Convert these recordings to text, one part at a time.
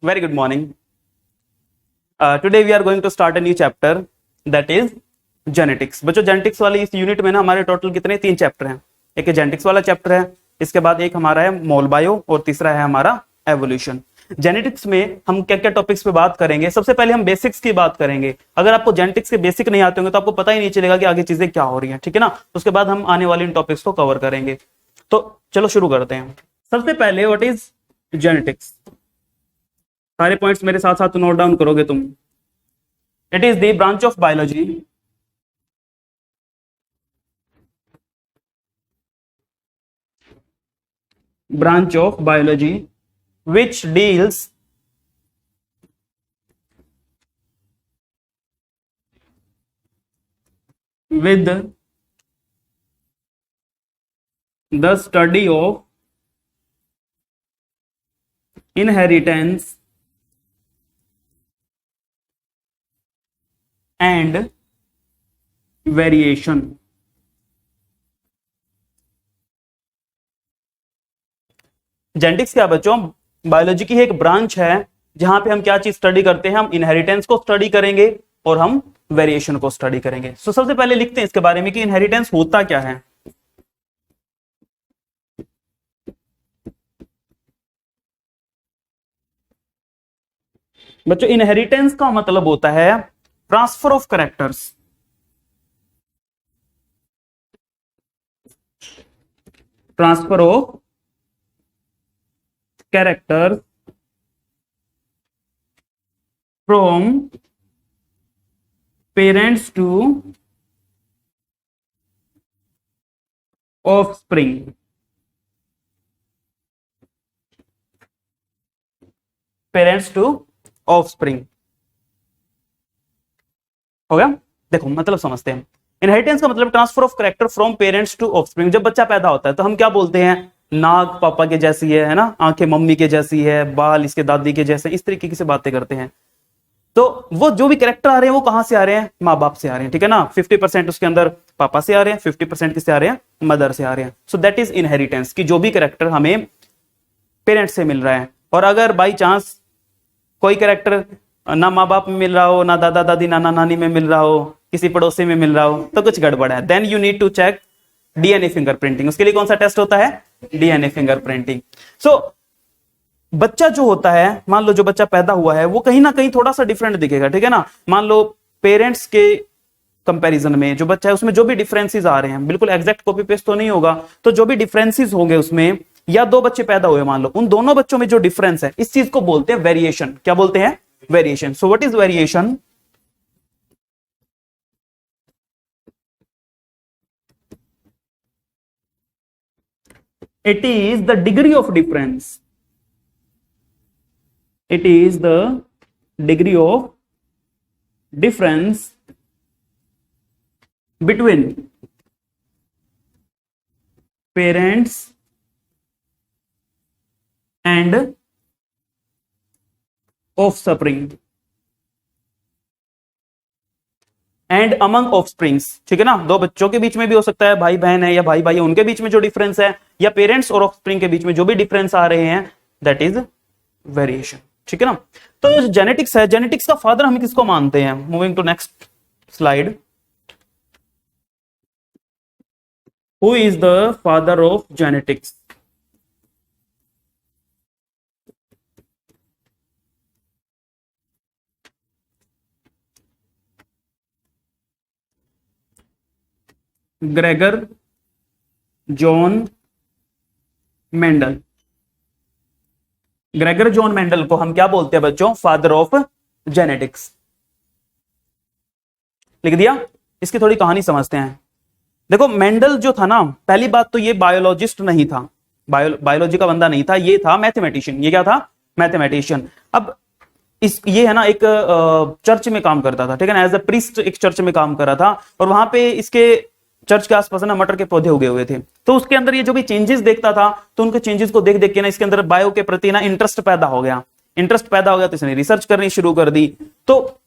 Very good morning. Today we are going to start a new chapter, that is genetics. बच्चों genetics वाली इस unit में ना हमारे टोटल कितने 3 चैप्टर हैं. एक जेनेटिक्स वाला चैप्टर है, इसके बाद एक हमारा है मोल बायो और तीसरा है हमारा एवोल्यूशन. जेनेटिक्स में हम क्या क्या टॉपिक्स पे बात करेंगे. सबसे पहले हम बेसिक्स की बात करेंगे. अगर आपको जेनेटिक्स के बेसिक नहीं आते होंगे तो आपको पता ही नहीं चलेगा कि आगे चीजें क्या हो रही हैं. ठीक है ना. उसके बाद हम आने वाले इन टॉपिक्स को कवर करेंगे. तो चलो शुरू करते हैं. सबसे पहले व्हाट इज जेनेटिक्स. सारे पॉइंट्स मेरे साथ साथ नोट डाउन करोगे तुम. It is the branch of biology which deals with the study of inheritance and variation. Genetics क्या बच्चों, बायोलॉजी की एक ब्रांच है जहां पे हम क्या चीज स्टडी करते हैं. हम इनहेरिटेंस को स्टडी करेंगे और हम वेरिएशन को स्टडी करेंगे. सो सबसे पहले लिखते हैं इसके बारे में कि इनहेरिटेंस होता क्या है. बच्चों इनहेरिटेंस का मतलब होता है transfer of characters. Transfer of character from parents to offspring. Parents to offspring हो गया. देखो मतलब समझते हैं. इनहेरिटेंस का मतलब transfer of character from parents to offspring. जब बच्चा पैदा होता है तो हम क्या बोलते हैं, नाक पापा के जैसी है ना, आंखें मम्मी के जैसी है, बाल इसके दादी के जैसे, इस तरीके की से बातें करते हैं. तो वो जो भी कैरेक्टर आ रहे हैं वो कहां से आ रहे हैं, माँ बाप से आ रहे हैं. ठीक है ना. 50% उसके अंदर पापा से आ रहे हैं, 50% किससे आ रहे हैं, मदर से आ रहे हैं. सो दैट इज इनहेरिटेंस कि जो भी कैरेक्टर हमें पेरेंट्स से मिल रहा है. और अगर बाई चांस कोई कैरेक्टर ना माँ बाप में मिल रहा हो, ना दादा दादी नाना नानी में मिल रहा हो, किसी पड़ोसी में मिल रहा हो, तो कुछ गड़बड़ है. Then you need to check DNA fingerprinting. उसके लिए कौन सा टेस्ट होता है, डीएनए फिंगरप्रिंटिंग. सो बच्चा जो होता है, मान लो जो बच्चा पैदा हुआ है वो कहीं ना कहीं थोड़ा सा डिफरेंट दिखेगा. ठीक है ना. मान लो पेरेंट्स के कंपैरिजन में जो बच्चा है उसमें जो भी डिफरेंसेस आ रहे हैं, बिल्कुल एग्जैक्ट कॉपी पेस्ट तो नहीं होगा, तो जो भी डिफरेंसेस होंगे उसमें, या 2 बच्चे पैदा हुए मान लो, उन दोनों बच्चों में जो डिफरेंस है इस चीज को बोलते हैं वेरिएशन. क्या बोलते हैं, variation. So what is variation. It is the degree of difference. It is the degree of difference between parents and offspring and among offsprings. ठीक है ना. 2 बच्चों के बीच में भी हो सकता है, भाई बहन है या भाई भाई है, उनके बीच में जो डिफरेंस है, या पेरेंट्स और ऑफस्प्रिंग के बीच में जो भी डिफरेंस आ रहे हैं, दैट इज वेरिएशन. ठीक है ना. तो जेनेटिक्स है, जेनेटिक्स का फादर हम किसको मानते हैं. Moving to next slide. Who is the father of genetics. Gregor John Mendel. Gregor John Mendel को हम क्या बोलते हैं बच्चों, फादर ऑफ जेनेटिक्स. लिख दिया. इसकी थोड़ी कहानी समझते हैं. देखो मेंडल जो था ना, पहली बात तो ये बायोलॉजिस्ट नहीं था, बायोलॉजी का बंदा नहीं था, ये था मैथमेटिशियन. ये क्या था, मैथमेटिशियन. अब ये है ना एक चर्च में काम करता था. ठीक है ना. एज अ प्रीस्ट एक चर्च में काम कर रहा था, और वहां पे इसके चर्च के आसपास ना मटर के पौधे उगे हुए थे. तो उसके अंदर ये जो भी चेंजेस देखता था, तो उनके चेंजेस को देख देख के ना इसके अंदर बायो के प्रति ना इंटरेस्ट पैदा हो गया. तो इसने रिसर्च करनी शुरू कर दी. तो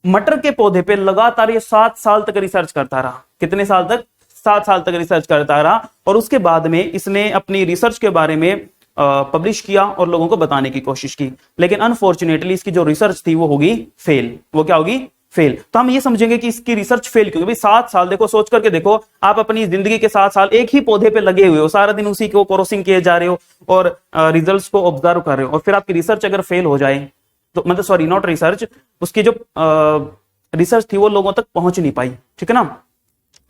मटर के पौधे पे लगातार ये 7 साल तक रिसर्च करता रहा. कितने साल तक, 7 साल तक रिसर्च करता रहा. और उसके बाद में इसने अपनी रिसर्च के बारे में पब्लिश किया और लोगों को बताने की कोशिश की, लेकिन अनफॉर्चुनेटली इसकी जो रिसर्च थी वो होगी फेल। वो क्या होगी? फेल। तो हम ये समझेंगे कि इसकी रिसर्च फेल क्यों? भाई 7 साल, देखो सोच करके देखो, आप अपनी जिंदगी के 7 साल एक ही पौधे पे लगे हुए हो, सारा दिन उसी को क्रॉसिंग किए जा रहे हो और रिजल्ट्स को ऑब्जर्व कर रहे हो, और फिर आपकी रिसर्च अगर फेल हो जाए तो मतलब सॉरी नॉट रिसर्च, उसकी जो रिसर्च थी वो लोगों तक पहुंच नहीं पाई, ठीक है ना।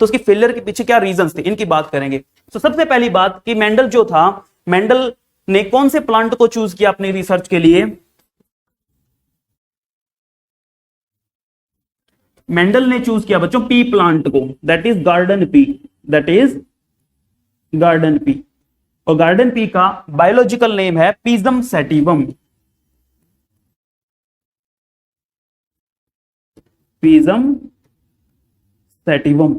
तो उसकी फेलियर के पीछे क्या रीजंस थे, इनकी बात करेंगे। तो सबसे पहली बात कि मेंडल जो था, मेंडल ने कौन से प्लांट को चूज किया अपनी रिसर्च के लिए? मेंडल ने चूज किया बच्चों पी प्लांट को, that is garden pea, that is garden pea. और गार्डन पी का बायोलॉजिकल नेम है पीजम सैटिवम, पीजम सैटिवम।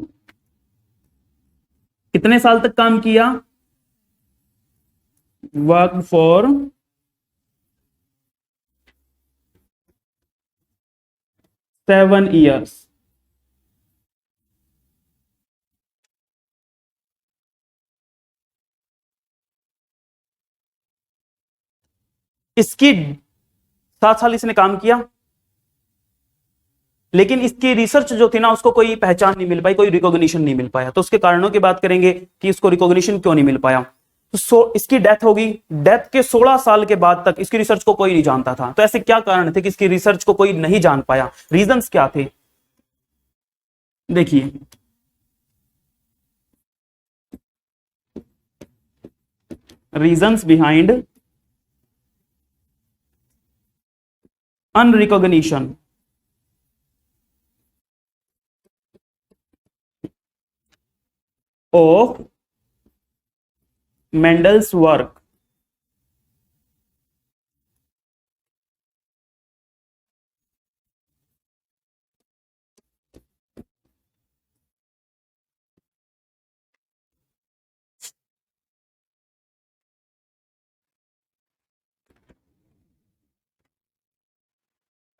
कितने साल तक काम किया? Work for 7 years। इसकी 7 साल इसने काम किया, लेकिन इसकी रिसर्च जो थी ना उसको कोई पहचान नहीं मिल पाई, कोई रिकॉग्निशन नहीं मिल पाया। तो उसके कारणों की बात करेंगे कि इसको रिकॉग्निशन क्यों नहीं मिल पाया। तो इसकी डेथ होगी, डेथ के 16 साल के बाद तक इसकी रिसर्च को कोई नहीं जानता था। तो ऐसे क्या कारण थे कि इसकी रिसर्च को कोई नहीं जान पाया? रीजंस क्या थे? देखिए, reasons behind unrecognition of Mendel's work.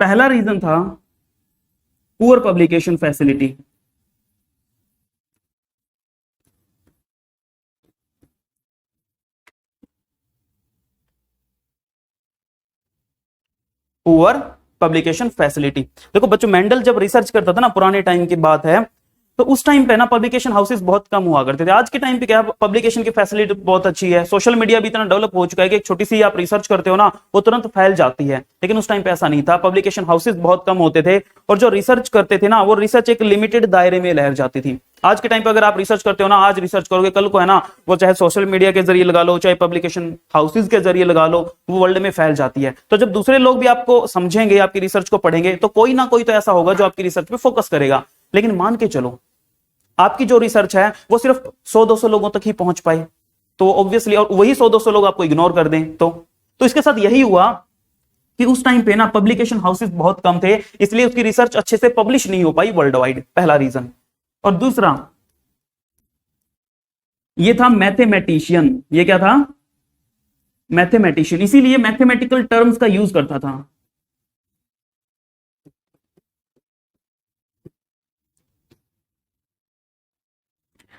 पहला रीजन था poor publication facility. Poor publication facility. देखो बच्चों, मेंडल जब रिसर्च करता था ना, पुराने टाइम की बात है, तो उस टाइम पे ना पब्लिकेशन हाउसेस बहुत कम हुआ करते थे। आज के टाइम पे क्या पब्लिकेशन की फैसिलिटी बहुत अच्छी है, सोशल मीडिया भी इतना डेवलप हो चुका है कि एक छोटी सी आप रिसर्च करते हो ना वो तुरंत फैल जाती है। लेकिन उस टाइम पे ऐसा नहीं था, पब्लिकेशन हाउसेस बहुत कम होते थे, और जो रिसर्च करते थे ना वो रिसर्च एक लिमिटेड दायरे में लहर जाती थी। आज के टाइम पे अगर आप रिसर्च करते हो ना, आज रिसर्च करोगे, कल को है ना वो चाहे सोशल मीडिया के जरिए लगा लो, चाहे पब्लिकेशन हाउसेज के जरिए लगा लो, वो वर्ल्ड में फैल जाती है। तो जब दूसरे लोग भी आपको समझेंगे, आपकी रिसर्च को पढ़ेंगे, तो कोई ना कोई तो ऐसा होगा जो आपकी रिसर्च पे फोकस करेगा। लेकिन मान के चलो आपकी जो रिसर्च है वो सिर्फ 100-200 लोगों तक ही पहुंच पाए, तो ऑब्वियसली, और वही 100-200 लोग आपको इग्नोर कर दें, तो इसके साथ यही हुआ कि उस टाइम पे ना पब्लिकेशन हाउसेस बहुत कम थे, इसलिए उसकी रिसर्च अच्छे से पब्लिश नहीं हो पाई वर्ल्ड वाइड, पहला रीजन। और दूसरा ये था मैथमेटिशियन। ये क्या था? मैथमेटिशियन, इसीलिए मैथमेटिकल टर्म्स का यूज करता था।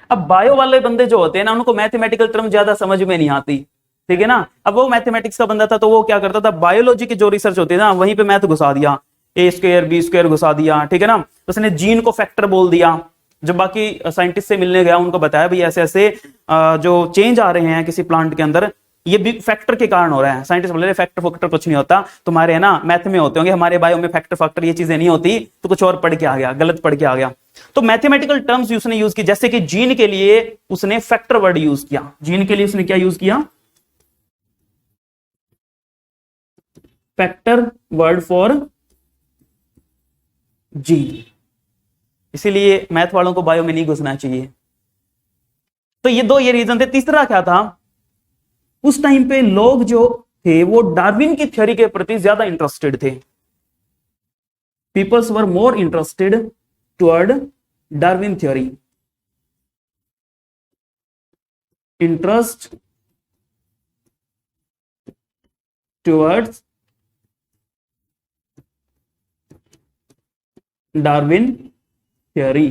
अब बायो वाले बंदे जो होते हैं ना उनको मैथमेटिकल टर्म ज्यादा समझ में नहीं आती, ठीक है ना। अब वो मैथमेटिक्स का बंदा था तो वो क्या करता था, बायोलॉजी की जो रिसर्च होती है ना वहीं पे मैथ घुसा दिया, A² B² घुसा दिया, ठीक है ना। उसने जीन को फैक्टर बोल दिया। जब बाकी साइंटिस्ट से मिलने गया, उनको बताया भाई ऐसे ऐसे जो चेंज आ रहे हैं किसी प्लांट के अंदर, ये भी फैक्टर के कारण हो रहा है। साइंटिस्ट बोले फैक्टर फैक्टर कुछ नहीं होता, तुम्हारे है ना मैथ में होते होंगे, हमारे बायो में फैक्टर फैक्टर ये चीजें नहीं होती, तो कुछ और पढ़ के आ गया, गलत पढ़ के आ गया। तो मैथमेटिकल टर्म्स उसने यूज की, जैसे कि जीन के लिए उसने फैक्टर वर्ड यूज किया। जीन के लिए उसने क्या यूज किया? Factor word for gene. इसीलिए मैथ वालों को बायो में नहीं घुसना चाहिए। तो ये रीजन थे। तीसरा क्या था, उस टाइम पे लोग जो थे वो डार्विन की थ्योरी के प्रति ज्यादा इंटरेस्टेड थे। Peoples were more interested toward Darwin theory. Interest towards Darwin theory.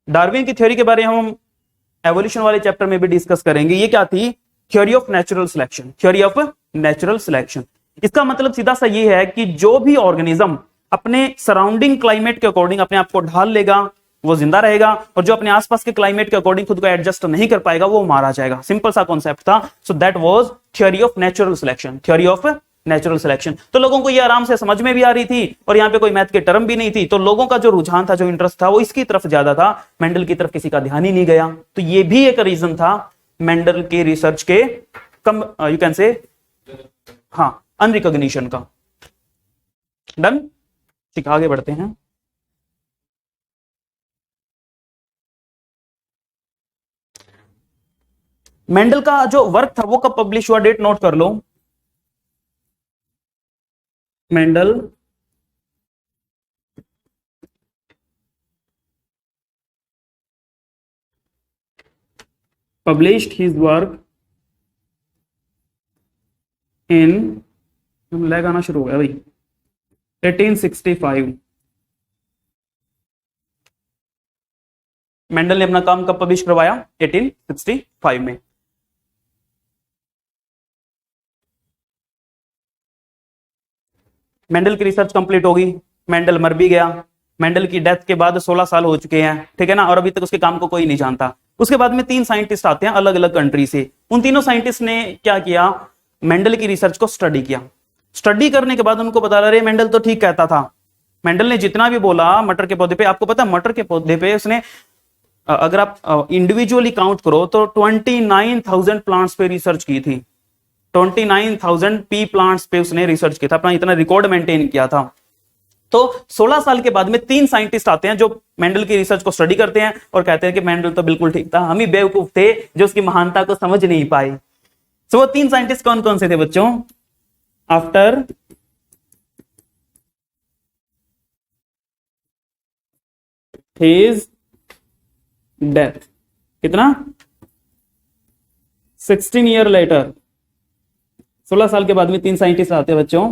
Darwin की थ्योरी के बारे में हम एवोल्यूशन वाले चैप्टर में भी डिस्कस करेंगे। ये क्या थी? Theory of natural selection. Theory of natural selection, इसका मतलब सीधा सा ये है कि जो भी ऑर्गेनिज्म अपने सराउंडिंग क्लाइमेट के अकॉर्डिंग अपने आप को ढाल लेगा वो जिंदा रहेगा, और जो अपने आसपास के क्लाइमेट के अकॉर्डिंग खुद को एडजस्ट नहीं कर पाएगा वो मारा जाएगा। सिंपल सा कॉन्सेप्ट था। So that was theory of natural selection. Theory of natural selection. तो लोगों को ये आराम से समझ में भी आ रही थी और यहाँ पे कोई मैथ के टर्म भी नहीं थी, तो लोगों का जो रुझान था, जो इंटरेस्ट था, वो इसकी तरफ ज्यादा था, मेंडल की तरफ किसी का ध्यान ही नहीं गया। तो ये भी एक रीजन था मेंडल के रिसर्च के कम, यू कैन से, हाँ, अनरिकॉग्निशन का। डन, ठीक, आगे बढ़ते हैं। मेंडल का जो वर्क था वो कब पब्लिश हुआ, डेट नोट कर लो। Mendel published his work in, lag आना शुरू हो गया भाई, 1865। मेंडल ने अपना काम कब पब्लिश करवाया? 1865 में। मेंडल की रिसर्च कंप्लीट होगी, मेंडल मर भी गया। मेंडल की डेथ के बाद 16 साल हो चुके हैं, ठीक है ना, और अभी तक उसके काम को कोई नहीं जानता। उसके बाद में 3 साइंटिस्ट आते हैं अलग अलग कंट्री से। उन तीनों साइंटिस्ट ने क्या किया? मेंडल की रिसर्च को स्टडी किया। स्टडी करने के बाद उनको पता लगा, मेंडल तो ठीक कहता था। मेंडल ने जितना भी बोला मटर के पौधे पे, आपको पता है मटर के पौधे पे उसने, अगर आप इंडिविजुअली काउंट करो तो 29,000 प्लांट्स पे रिसर्च की थी। 29,000 पी प्लांट्स पे उसने रिसर्च किया था, अपना इतना रिकॉर्ड मेंटेन किया था। तो 16 साल के बाद में 3 साइंटिस्ट आते हैं जो मेंडल की रिसर्च को स्टडी करते हैं और कहते हैं कि मेंडल तो बिल्कुल ठीक था, हम ही बेवकूफ थे जो उसकी महानता को समझ नहीं पाए। तो वो 3 साइंटिस्ट कौन कौन से थे बच्चों? आफ्टर हिज डेथ, कितना? 16 ईयर लेटर, 16 साल के बाद में 3 साइंटिस्ट आते हैं बच्चों।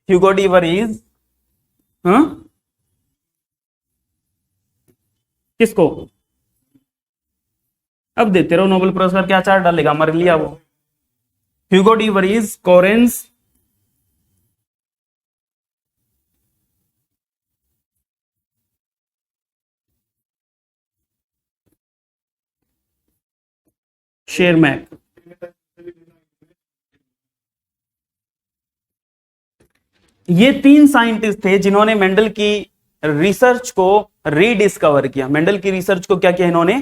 ह्यूगो डी वरीज, हाँ, किसको? अब देते रहो नोबेल पुरस्कार, क्या चार डालेगा, मर लिया वो। Hugo de Vries, Correns, Tschermak. ये 3 साइंटिस्ट थे जिन्होंने मेंडल की रिसर्च को रीडिस्कवर किया। मेंडल की रिसर्च को क्या किया इन्होंने?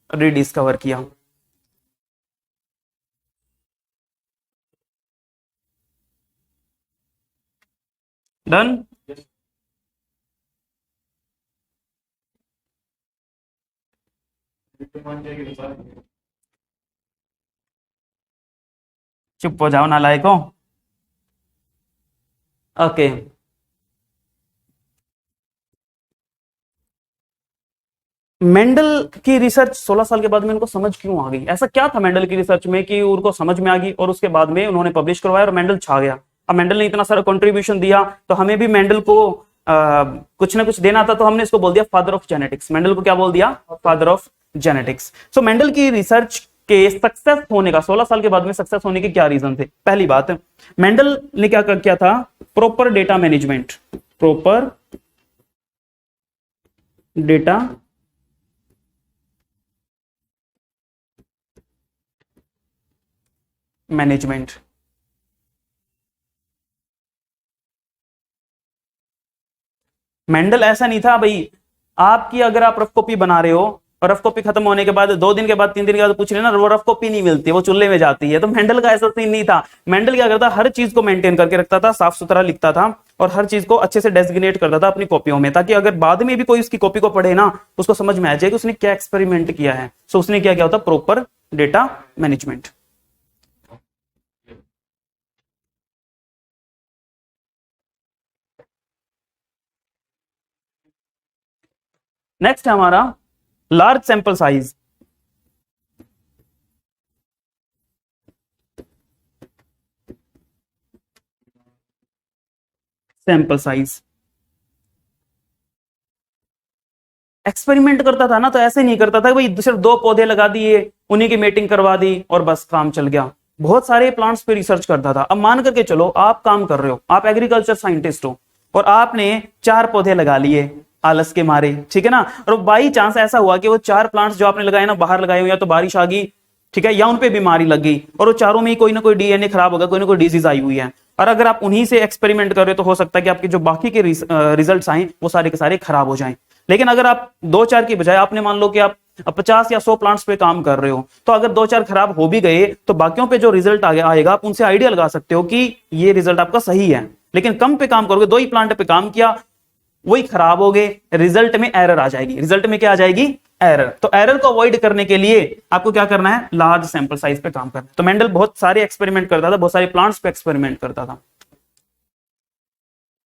रीडिस्कवर किया। डन। चुप हो जाओ नालायकों। ओके, मेंडल की रिसर्च 16 साल के बाद में उनको समझ क्यों आ गई? ऐसा क्या था मेंडल की रिसर्च में कि उनको समझ में आ गई और उसके बाद में उन्होंने पब्लिश करवाया और मेंडल छा गया। अब मेंडल ने इतना सारा कंट्रीब्यूशन दिया तो हमें भी मेंडल को कुछ ना कुछ देना था, तो हमने इसको बोल दिया फादर ऑफ जेनेटिक्स। मेंडल को क्या बोल दिया? Father of genetics. So Mendel की रिसर्च के सक्सेस होने का, 16 साल के बाद में सक्सेस होने के क्या रीजन थे? पहली बात, मेंडल ने क्या किया था? Proper data management. Proper data management. Mendel ऐसा नहीं था भाई, आपकी अगर आप रफ कॉपी बना रहे हो और रफ कॉपी खत्म होने के बाद 2 दिन के बाद 3 दिन के बाद पूछ रहे ना, वो रफ कॉपी नहीं मिलती, वो चूल्हे में जाती है। तो मेंडल का ऐसा सीन नहीं था। मेंडल क्या करता? हर चीज को मेंटेन करके रखता था, साफ सुथरा लिखता था और हर चीज को अच्छे से डेजिग्नेट करता था अपनी कॉपियों में, ताकि अगर बाद में भी कोई उसकी कॉपी को पढ़े ना, उसको समझ में आ जाए कि उसने क्या एक्सपेरिमेंट किया है। सो उसने क्या किया होता? Proper data management. नेक्स्ट है हमारा large sample size. Sample size. Experiment करता था ना तो ऐसे नहीं करता था भाई सिर्फ 2 पौधे लगा दिए, उन्हीं की मेटिंग करवा दी और बस काम चल गया। बहुत सारे प्लांट्स पे रिसर्च करता था। अब मान करके चलो आप काम कर रहे हो, आप एग्रीकल्चर साइंटिस्ट हो और आपने 4 पौधे लगा लिए आलस के मारे, ठीक है ना, और बाई चांस ऐसा हुआ कि वो 4 प्लांट्स जो आपने लगाए ना बाहर लगाए हो, या तो बारिश आ गई, ठीक है, या उन पे बीमारी लग गई और वो चारों में ही कोई ना कोई डीएनए खराब होगा, कोई ना कोई डिजीज आई हुई है। और अगर आप उन्हीं से एक्सपेरिमेंट कर रहे हो तो हो सकता है कि आपके जो बाकी के रिजल्ट्स आए वो सारे के सारे खराब हो जाएं। लेकिन अगर आप 2-4 की बजाय आपने मान लो कि आप 50 या 100 प्लांट्स पे काम कर रहे हो, तो अगर 2-4 खराब हो भी गए तो बाकियों पे जो रिजल्ट आएगा आप उनसे आइडिया लगा सकते हो कि ये रिजल्ट आपका सही है। लेकिन कम पे काम करोगे, 2 ही प्लांट पे काम किया, वही खराब हो गए, रिजल्ट में एरर आ जाएगी। रिजल्ट में क्या आ जाएगी? एरर। तो एरर को अवॉइड करने के लिए आपको क्या करना है? लार्ज सैंपल साइज पे काम करना है। तो मेंडल बहुत सारे एक्सपेरिमेंट करता था, बहुत सारे प्लांट्स पे एक्सपेरिमेंट करता था।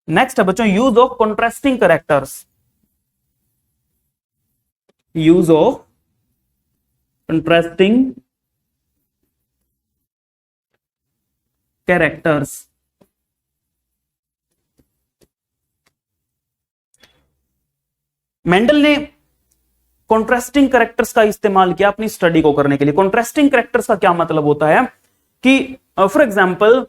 नेक्स्ट है बच्चों use of contrasting characters. Use of contrasting characters. Mendel ने कॉन्ट्रास्टिंग कैरेक्टर्स का इस्तेमाल किया अपनी स्टडी को करने के लिए। कॉन्ट्रास्टिंग कैरेक्टर्स का क्या मतलब होता है कि फॉर एग्जांपल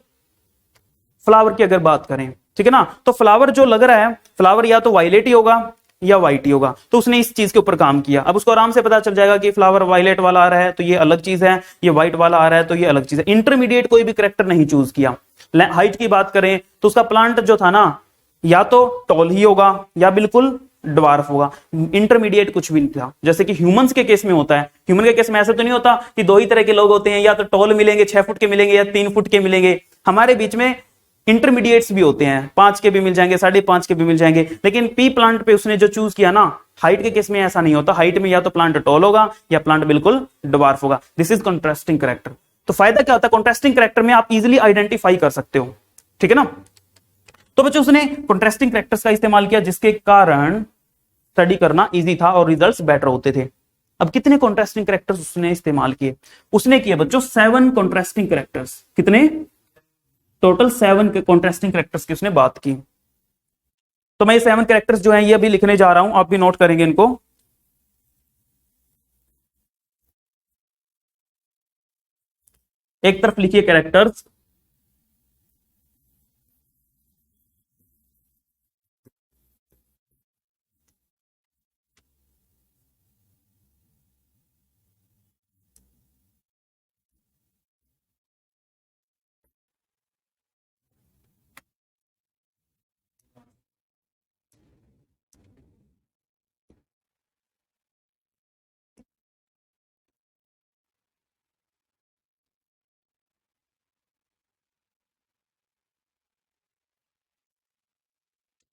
फ्लावर की अगर बात करें, ठीक है ना, तो फ्लावर जो लग रहा है, फ्लावर या तो वायलेट ही होगा या व्हाइट ही होगा। तो उसने इस चीज के ऊपर काम किया। अब उसको आराम से पता चल जाएगा कि फ्लावर वायलेट वाला आ रहा है तो ये अलग चीज है, ये व्हाइट वाला आ रहा है तो ये अलग चीज है। इंटरमीडिएट कोई भी कैरेक्टर नहीं चूज किया। हाइट की बात करें तो उसका प्लांट जो था ना, या तो टॉल ही होगा या बिल्कुल ड्वार्फ होगा, इंटरमीडिएट कुछ भी नहीं था। जैसे कि ह्यूमंस के केस में होता है। ह्यूमन के केस में ऐसा तो नहीं होता कि 2 ही तरह के लोग होते हैं, या तो टॉल मिलेंगे 6 फुट के मिलेंगे या 3 फुट के मिलेंगे। हमारे बीच में इंटरमीडिएट्स भी होते हैं, 5 के भी मिल जाएंगे, 5.5 के भी मिल जाएंगे। लेकिन पी प्लांट पे उसने जो चूज किया ना, हाइट के केस में ऐसा नहीं होता। हाइट में या तो प्लांट टॉल होगा या प्लांट बिल्कुल ड्वार्फ होगा। This is contrasting character. तो फायदा क्या होता है? कॉन्ट्रास्टिंग कैरेक्टर में आप इजिली आइडेंटिफाई कर सकते हो, ठीक है ना। तो बच्चों उसने कॉन्ट्रास्टिंग कैरेक्टर्स का इस्तेमाल किया जिसके कारण स्टडी करना इजी था और रिजल्ट्स बेटर होते थे। अब कितने कॉन्ट्रास्टिंग कैरेक्टर्स उसने इस्तेमाल किए? उसने किए बच्चों 7 कॉन्ट्रास्टिंग कैरेक्टर्स। कितने? टोटल 7 के कॉन्ट्रास्टिंग कैरेक्टर्स की उसने बात की। तो मैं ये 7 कैरेक्टर्स जो हैं ये अभी लिखने जा रहा हूं, आप भी नोट करेंगे इनको। एक तरफ लिखिए कैरेक्टर्स,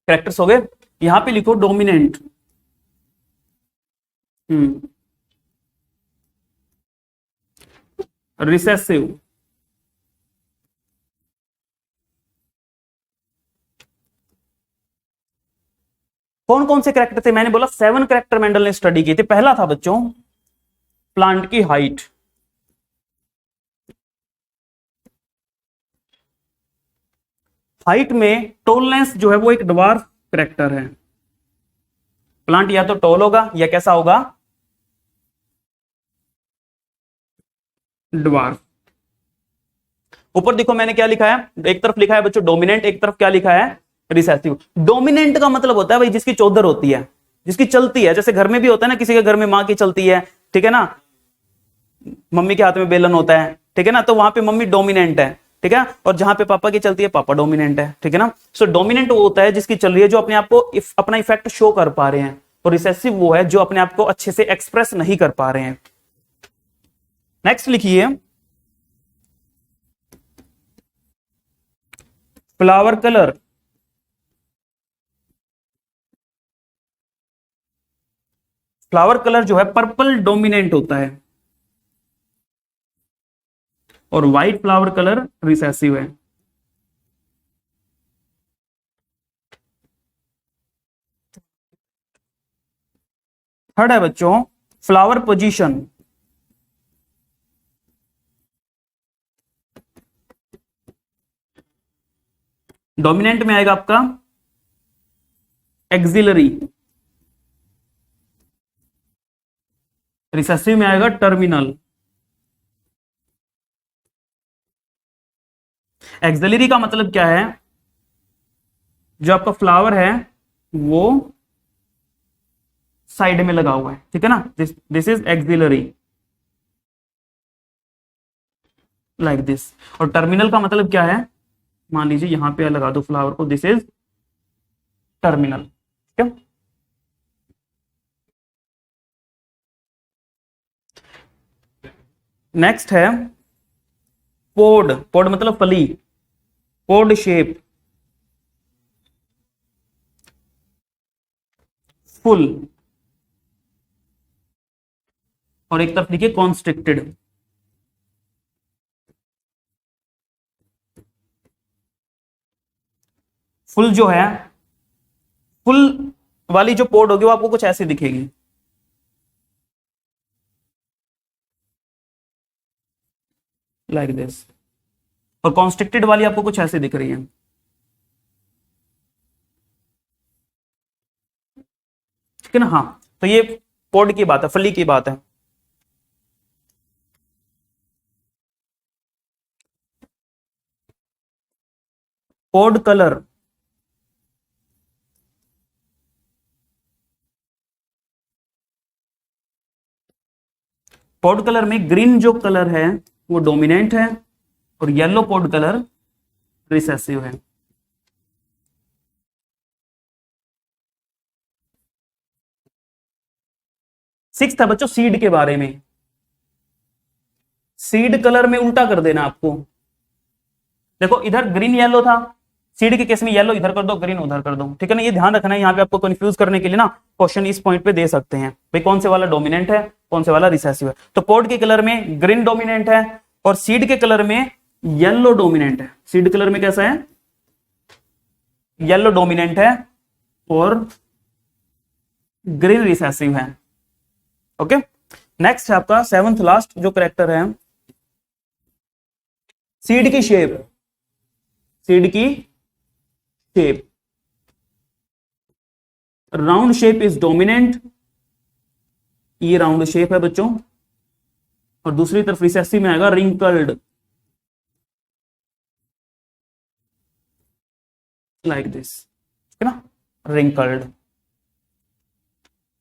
कैरेक्टर्स हो गए। यहां पे लिखो डोमिनेंट, रिसेसिव, कौन कौन से कैरेक्टर थे? मैंने बोला 7 कैरेक्टर मेंडल ने स्टडी किए थे। पहला था बच्चों प्लांट की हाइट। हाइट में टॉलनेस जो है वो एक ड्वार्फ कैरेक्टर है। प्लांट या तो टॉल होगा या कैसा होगा? ड्वार्फ। ऊपर देखो मैंने क्या लिखा है, एक तरफ लिखा है बच्चों डोमिनेंट, एक तरफ क्या लिखा है? रिसेसिव। डोमिनेंट का मतलब होता है भाई जिसकी चौधर होती है, जिसकी चलती है। जैसे घर में भी होता है ना, किसी के घर में माँ की चलती है, ठीक है ना, मम्मी के हाथ में बेलन होता है, ठीक है ना, तो वहां पे मम्मी डोमिनेंट है, ठीक है। और जहां पे पापा की चलती है पापा डोमिनेंट है, ठीक है ना। सो डोमिनेंट वो होता है जिसकी चल रही है, जो अपने आप को अपना इफेक्ट शो कर पा रहे हैं। और रिसेसिव वो है जो अपने आप को अच्छे से एक्सप्रेस नहीं कर पा रहे हैं। नेक्स्ट लिखिए फ्लावर कलर। फ्लावर कलर जो है पर्पल डोमिनेंट होता है और व्हाइट फ्लावर कलर रिसेसिव है। थर्ड है बच्चों फ्लावर पोजीशन। डोमिनेंट में आएगा आपका एक्सिलरी, रिसेसिव में आएगा टर्मिनल। एक्सिलरी का मतलब क्या है, जो आपका फ्लावर है वो साइड में लगा हुआ है, ठीक है ना, this is axillary, like this. और टर्मिनल का मतलब क्या है, मान लीजिए यहां पे लगा दो फ्लावर को, दिस इज टर्मिनल, ठीक है। नेक्स्ट है पोड, पोड मतलब फली, पोड शेप, फुल, और एक तरफ लिखिए कॉन्स्ट्रिक्टेड। फुल जो है, फुल वाली जो पोड होगी वो आपको कुछ ऐसी दिखेगी, लाइक दिस। और कॉन्स्ट्रिक्टेड वाली आपको कुछ ऐसे दिख रही है, ठीक है ना। हाँ, तो ये पोड की बात है, फली की बात है। पोड कलर, पोड कलर में ग्रीन जो कलर है वो डोमिनेंट है और येलो पोड कलर रिसेसिव है। सिक्स्थ है बच्चों सीड के बारे में। सीड कलर में उल्टा कर देना आपको, देखो इधर ग्रीन येलो था, सीड के केस में येलो इधर कर दो, ग्रीन उधर कर दो, ठीक है ना। ये ध्यान रखना है, यहाँ पे आपको कंफ्यूज करने के लिए ना क्वेश्चन इस पॉइंट पे दे सकते हैं, भाई कौन से वाला डोमिनेंट है कौन से वाला रिसेसिव है। तो पोड के कलर में ग्रीन डोमिनेंट है और सीड के कलर में येलो डोमिनेंट है। सीड कलर में कैसा है, येलो डोमिनेंट है और ग्रीन रिसेसिव है। ओके, नेक्स्ट है आपका सेवंथ लास्ट जो करेक्टर है, सीड की शेप, सीड की shape, round shape is dominant, ये राउंड शेप है बच्चों, और दूसरी तरफ रिसेसिव में आएगा रिंकल्ड, लाइक दिस, है ना, रिंकल्ड।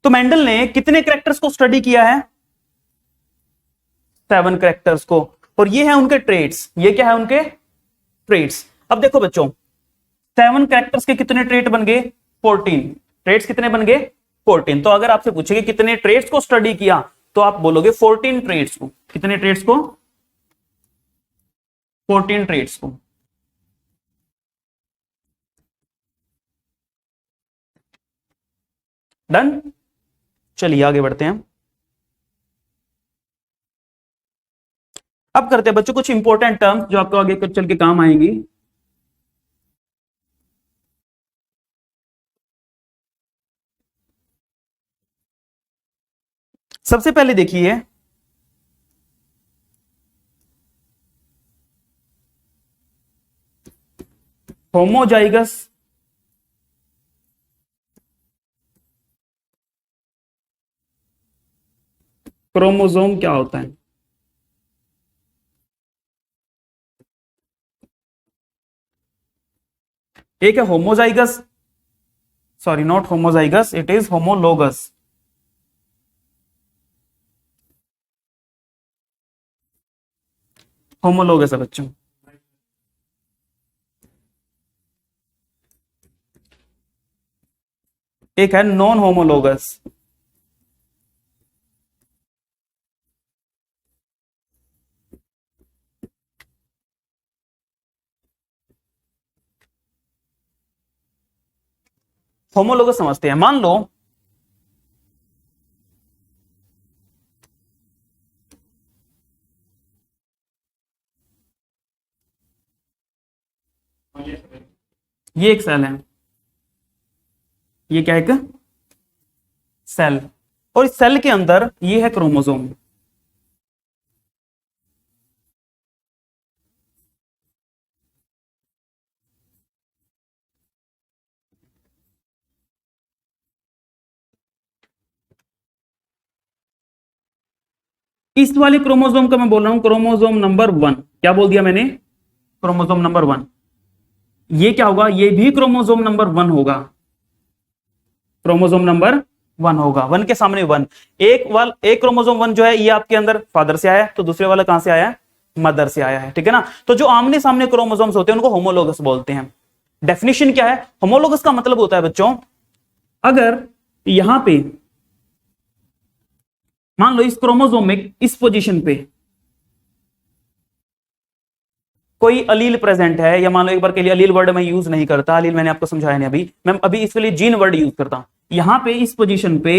तो मेंडल ने कितने करेक्टर्स को स्टडी किया है, 7 करेक्टर्स को, और ये है उनके ट्रेड्स, ये क्या है उनके ट्रेड्स। अब देखो बच्चों, 7 करेक्टर्स के कितने ट्रेट बन गए, 14, ट्रेड्स कितने बन गए 14। तो अगर आपसे पूछे कितने ट्रेड्स को स्टडी किया, तो आप बोलोगे 14 ट्रेड्स को। कितने ट्रेड्स को, 14 ट्रेड्स को। डन, चलिए आगे बढ़ते हैं। अब करते हैं बच्चों कुछ इंपॉर्टेंट टर्म्स जो आपको आगे चल के काम आएंगी। सबसे पहले देखिए, होमोजाइगस क्रोमोसोम क्या होता है। एक है homozygous, sorry not homozygous, it is homologous. Homologous है बच्चों। एक है नॉन होमोलोगस। होमोलोगस समझते हैं, मान लो ये एक सेल है, ये क्या है, एक सेल, और इस सेल के अंदर ये है क्रोमोसोम। इस वाले क्रोमोसोम का मैं बोल रहा हूं क्रोमोसोम नंबर 1। क्या बोल दिया मैंने? Chromosome number 1। ये क्या होगा? ये भी क्रोमोसोम नंबर 1 होगा। क्रोमोसोम नंबर 1 होगा। 1 के सामने 1। एक क्रोमोसोम 1 जो है ये आपके अंदर फादर से आया है, तो दूसरे वाला कहां से आया है? मदर से आया है। ठीक है ना? तो जो आमने सामने क्रोमोसोम्स होते हैं उनको होमोलोगस बोलते हैं। डेफिनेशन क्या है? होमोलोगस का मतलब होता है बच्चों, अगर यहां पे मान लो इस क्रोमोसोम में इस पोजीशन पे कोई अलील प्रेजेंट है, या मान लो एक बार के लिए अलील वर्ड मैं यूज नहीं करता, अलील मैंने आपको समझाया नहीं अभी, मैं अभी इसके लिए जीन वर्ड यूज करता हूं। यहां पे इस पोजीशन पे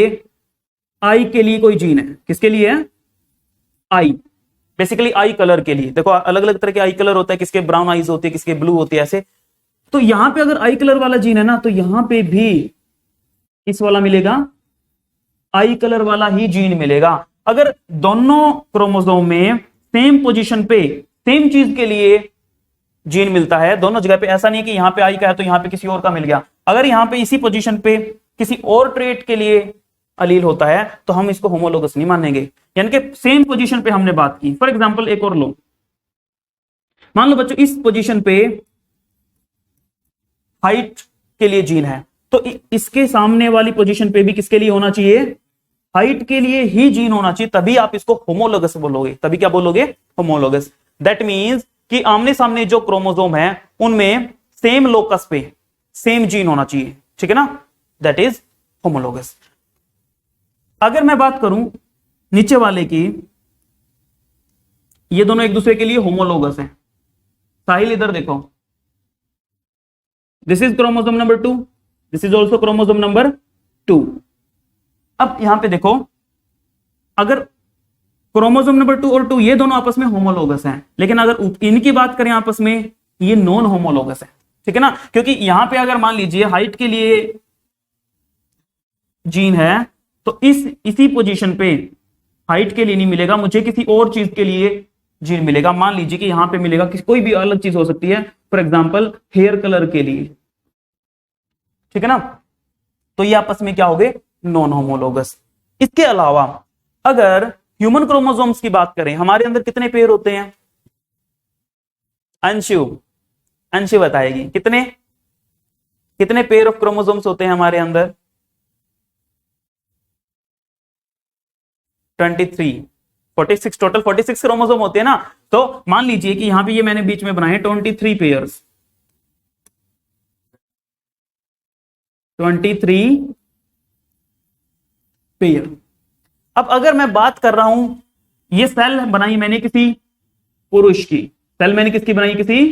आई के लिए कोई जीन है। किसके लिए है? आई। बेसिकली आई कलर के लिए। देखो अलग अलग तरह के आई कलर होता है, किसके ब्राउन आईज होती है, किसके ब्लू होती है, ऐसे। तो यहां पे अगर आई कलर वाला जीन है ना, तो यहां पे भी इस वाला मिलेगा, आई कलर वाला ही जीन मिलेगा। अगर दोनों क्रोमोसोम में सेम पोजीशन पे सेम चीज के लिए जीन मिलता है दोनों जगह पे, ऐसा नहीं कि यहां पे आई का है तो यहां पे किसी और का मिल गया। अगर यहां पे इसी पोजीशन पे किसी और ट्रेट के लिए अलील होता है तो हम इसको होमोलोगस नहीं मानेंगे। यानी कि सेम पोजीशन पे हमने बात की। फॉर एग्जांपल एक और लो, मान लो बच्चों इस पोजीशन पे हाइट के लिए जीन है, तो इसके सामने वाली पोजीशन पे भी किसके लिए होना चाहिए? हाइट के लिए ही जीन होना चाहिए, तभी आप इसको होमोलोगस बोलोगे। तभी क्या बोलोगे? होमोलोगस। दैट मींस कि आमने सामने जो क्रोमोसोम है उनमें सेम लोकस पे सेम जीन होना चाहिए। ठीक है ना? That is homologous. अगर मैं बात करूं नीचे वाले की, ये दोनों एक दूसरे के लिए होमोलोगस है। साहिल इधर देखो, this is chromosome number 2, this is also chromosome number 2। अब यहां पे देखो, अगर क्रोमोसोम नंबर 2 और 2 ये दोनों आपस में होमोलोगस हैं, लेकिन अगर इनकी बात करें आपस में, ये नॉन होमोलोगस है। ठीक है ना? क्योंकि यहां पे अगर मान लीजिए हाइट के लिए जीन है, तो इसी पोजीशन पे हाइट के लिए नहीं मिलेगा, मुझे किसी और चीज के लिए जीन मिलेगा। मान लीजिए कि यहां पे मिलेगा कोई भी अलग चीज हो सकती है, फॉर एग्जांपल हेयर कलर के लिए। ठीक है ना? तो ये आपस में क्या हो गए? Non homologous. इसके अलावा अगर ह्यूमन क्रोमोसोम्स की बात करें, हमारे अंदर कितने पेयर होते हैं? अंशु अंशु बताएगी कितने कितने पेयर ऑफ क्रोमोसोम्स होते हैं हमारे अंदर? 23, 46 टोटल 46 क्रोमोसोम होते हैं ना। तो मान लीजिए कि यहां पे ये मैंने बीच में बनाए 23 पेयर्स, 23 पेयर। अब अगर मैं बात कर रहा हूं, ये सेल बनाई मैंने किसी पुरुष की, सेल मैंने किसकी बनाई? किसी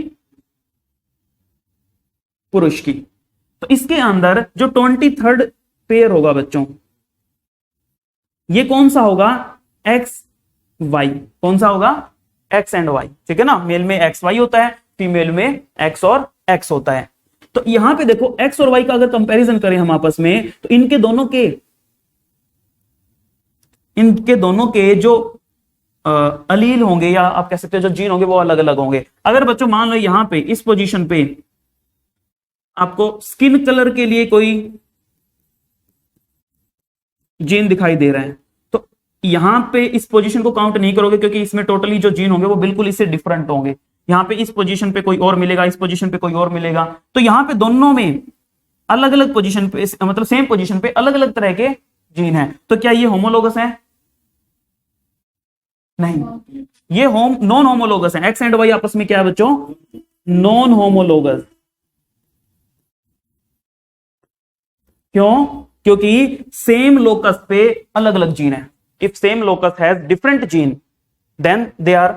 पुरुष की। तो इसके अंदर जो 23rd पेयर होगा बच्चों, ये कौन सा होगा? X Y. कौन सा होगा? X and Y. ठीक है ना? मेल में एक्स वाई होता है, फीमेल में एक्स और एक्स होता है। तो यहां पे देखो एक्स और वाई का अगर कंपैरिजन करें हम आपस में, तो इनके दोनों के जो अलील होंगे, या आप कह सकते हो जो जीन होंगे, वो अलग अलग होंगे। अगर बच्चों मान लो यहां पे इस पोजीशन पे आपको स्किन कलर के लिए कोई जीन दिखाई दे रहे हैं, तो यहां पे इस पोजीशन को काउंट नहीं करोगे, क्योंकि इसमें टोटली जो जीन होंगे वो बिल्कुल इससे डिफरेंट होंगे। यहां पे इस पोजीशन पे कोई और मिलेगा, इस पोजीशन पे कोई और मिलेगा। तो यहां पे दोनों में अलग अलग पोजीशन पे, मतलब सेम पोजीशन पे अलग अलग तरह के जीन है। तो क्या ये होमोलोगस है? नहीं, ये नॉन होमोलोगस है। एक्स एंड वाई आपस में क्या है बच्चों? Non homologous. क्यों? क्योंकि सेम लोकस पे अलग अलग जीन है। If same locus has different gene, then they are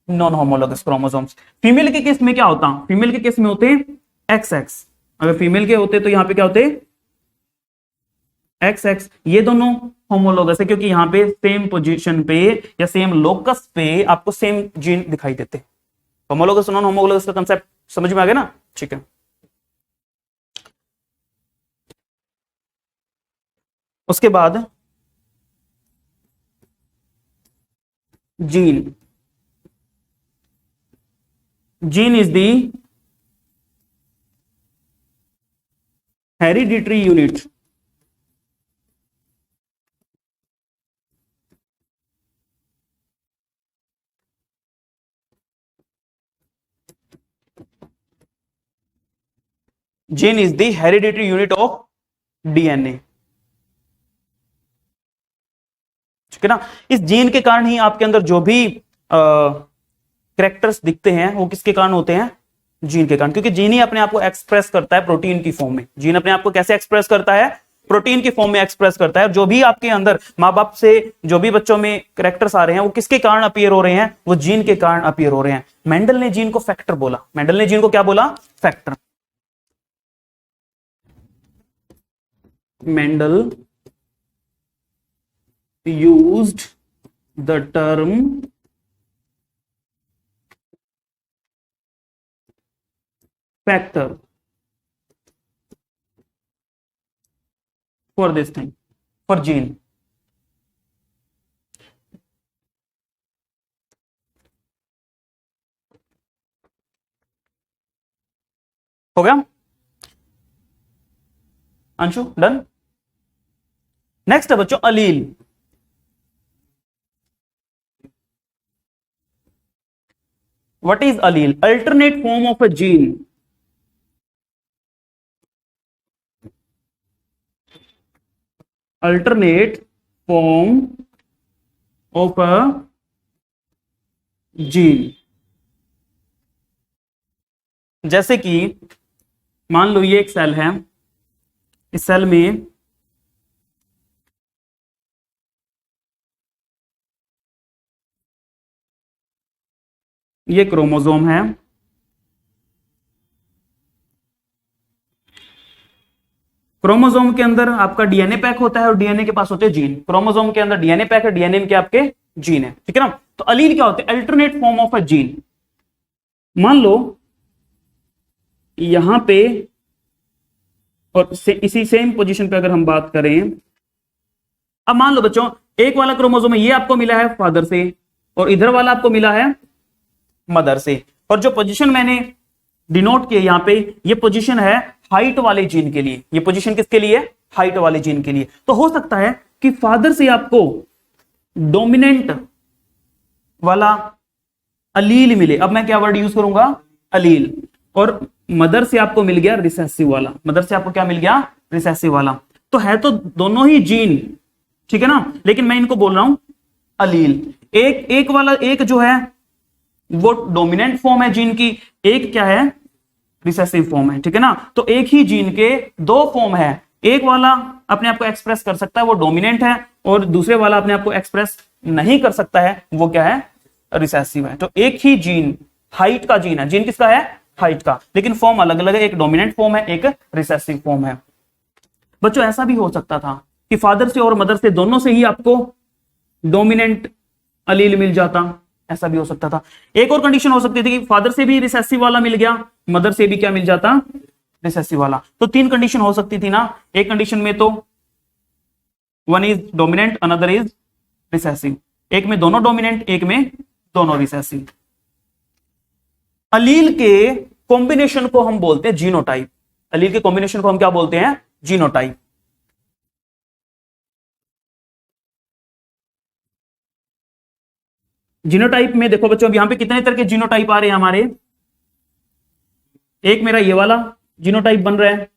non homologous chromosomes. Female के केस में क्या होता? फीमेल के केस में होते हैं एक्स एक्स। अगर फीमेल के होते तो यहां पे क्या होते? X x. ये दोनों होमोलोगस है, क्योंकि यहां पे सेम पोजीशन पे या सेम लोकस पे आपको सेम जीन दिखाई देते। होमोलोगस नॉन होमोलोगस का कंसेप्ट समझ में आ गया ना? ठीक है। उसके बाद gene. Gene is the hereditary unit gene is the hereditary unit of DNA, ठीक है ना। इस जीन के कारण ही आपके अंदर जो भी कैरेक्टर्स दिखते हैं वो किसके कारण होते हैं, जीन के कारण, क्योंकि जीन ही अपने आप को एक्सप्रेस करता है प्रोटीन की फॉर्म में। जीन अपने आप को कैसे एक्सप्रेस करता है, प्रोटीन की फॉर्म में एक्सप्रेस करता है। जो भी आपके अंदर माँ बाप से जो भी बच्चों में कैरेक्टर्स आ रहे हैं वो किसके कारण अपीयर हो रहे हैं, वो जीन के कारण अपीयर हो रहे हैं। मेंडल ने जीन को फैक्टर बोला, मेंडल ने जीन को क्या बोला, factor. Mendel used the term factor for this thing, for gene। हो गया अंशु, डन। नेक्स्ट है बच्चों अलील। What is allele? Alternate form of a gene। Alternate form of a gene। जैसे कि मान लो ये एक सेल है, इस सेल में ये क्रोमोसोम है, क्रोमोसोम के अंदर आपका डीएनए पैक होता है और डीएनए के पास होते हैं जीन। क्रोमोसोम के अंदर डीएनए पैक है, डीएनए में क्या आपके जीन है, ठीक है ना। तो अलील क्या होते हैं, alternate form of a gene. मान लो यहां पे और इसी सेम पोजीशन पे अगर हम बात करें, अब मान लो बच्चों एक वाला क्रोमोसोम ये आपको मिला है फादर से और इधर वाला आपको मिला है मदर से, और जो पोजीशन मैंने डिनोट किया यहां पे, ये पोजीशन है हाइट वाले जीन के लिए। ये पोजीशन किसके लिए, हाइट वाले जीन के लिए। तो हो सकता है कि फादर से आपको डोमिनेंट वाला अलील मिले, अब मैं क्या वर्ड यूज करूंगा, अलील, और मदर से आपको मिल गया रिसेसिव वाला। मदर से आपको क्या मिल गया, रिसेसिव वाला। तो है तो दोनों ही जीन, ठीक है ना, लेकिन मैं इनको बोल रहा हूं अलील। एक वाला, एक जो है वो डोमिनेंट फॉर्म है जीन की, एक क्या है, रिसेसिव फॉर्म है, ठीक है ना। तो एक ही जीन के दो फॉर्म है, एक वाला अपने आप को एक्सप्रेस कर सकता है वो डोमिनेंट है, और दूसरे वाला अपने आप को एक्सप्रेस नहीं कर सकता है वो क्या है, रिसेसिव है। तो एक ही जीन, हाइट का जीन है, जीन किसका है, हाइट का, लेकिन फॉर्म अलग अलग है, एक डोमिनेंट फॉर्म है, एक रिसेसिव फॉर्म है। बच्चों ऐसा भी हो सकता था कि फादर से और मदर से दोनों से ही आपको डोमिनेंट अलील मिल जाता, ऐसा भी हो सकता था। एक और कंडीशन हो सकती थी कि फादर से भी रिसेसिव वाला मिल गया, मदर से भी क्या मिल जाता, रिसेसिव वाला। तो तीन कंडीशन हो सकती थी ना। एक कंडीशन में तो one is dominant, another is recessive, एक में दोनों डोमिनेंट, एक में दोनों रिसेसिव। अलील के कॉम्बिनेशन को हम बोलते हैं जीनोटाइप। अलील के कॉम्बिनेशन को हम क्या बोलते हैं, जीनोटाइप। जीनोटाइप में देखो बच्चों, यहां पे कितने तरह के जीनोटाइप आ रहे हैं हमारे। एक मेरा ये वाला जीनोटाइप बन रहा है,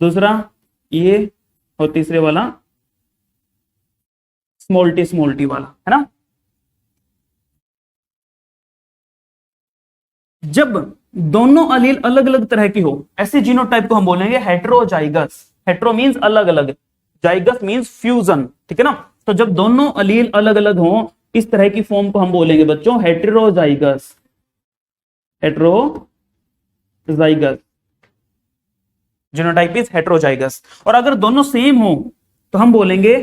दूसरा ये, और तीसरे वाला स्मॉल टी वाला, है ना। जब दोनों अलील अलग अलग तरह की हो, ऐसे जीनोटाइप को हम बोलेंगे हेट्रोजाइगस। हेट्रो मींस अलग अलग, जाइगस मींस फ्यूजन, ठीक है ना। तो जब दोनों अलील अलग अलग हो, इस तरह की फॉर्म को हम बोलेंगे बच्चों heterozygous. Heterozygous, genotype is heterozygous. और अगर दोनों सेम हो तो हम बोलेंगे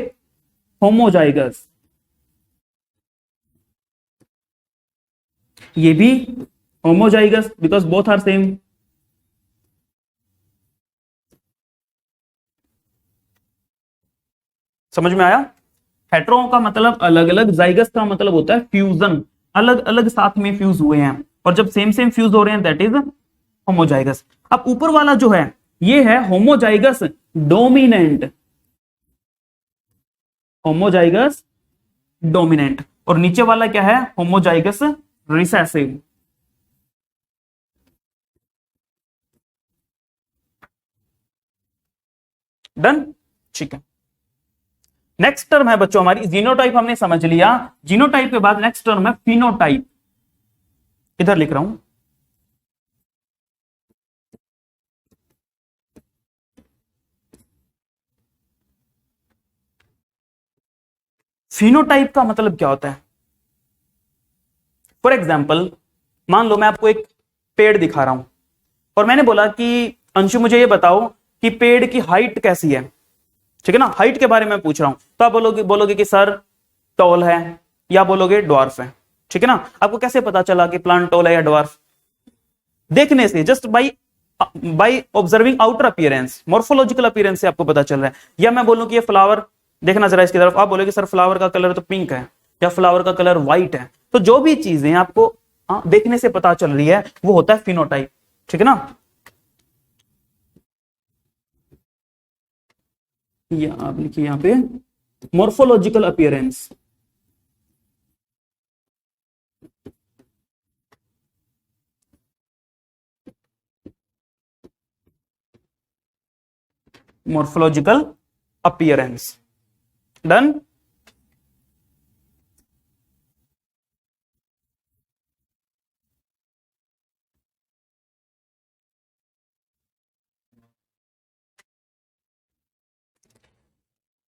होमोजाइगस। ये भी homozygous because both are same. समझ में आया। हेट्रो का मतलब अलग अलग, जाइगस का मतलब होता है फ्यूजन, अलग अलग साथ में फ्यूज हुए हैं, और जब सेम सेम फ्यूज हो रहे हैं दैट इज होमोजाइगस। अब ऊपर वाला जो है ये है होमोजाइगस डोमिनेंट, होमोजाइगस डोमिनेंट, और नीचे वाला क्या है, होमोजाइगस रिसेसिव। डन, ठीक है। नेक्स्ट टर्म है बच्चों हमारी जीनोटाइप, हमने समझ लिया। जीनोटाइप के बाद नेक्स्ट टर्म है फिनोटाइप, इधर लिख रहा हूं। फिनोटाइप का मतलब क्या होता है? फॉर एग्जाम्पल, मान लो मैं आपको एक पेड़ दिखा रहा हूं और मैंने बोला कि अंशु मुझे ये बताओ कि पेड़ की हाइट कैसी है, ठीक है ना, हाइट के बारे में पूछ रहा हूं। तो आप बोलोगे कि सर टॉल है, या बोलोगे ड्वार्फ है, ठीक है ना। आपको कैसे पता चला कि प्लांट टॉल है या ड्वार्फ? देखने से, just by observing outer appearance, morphological appearance से आपको पता चल रहा है। या मैं बोलूं कि ये फ्लावर, देखना जरा इसकी तरफ, आप बोलोगे सर फ्लावर का कलर तो पिंक है, या फ्लावर का कलर व्हाइट है। तो जो भी चीजें आपको देखने से पता चल रही है वो होता है फिनोटाइप, ठीक है ना। या आप लिखिए यहां पे morphological appearance, morphological appearance, done.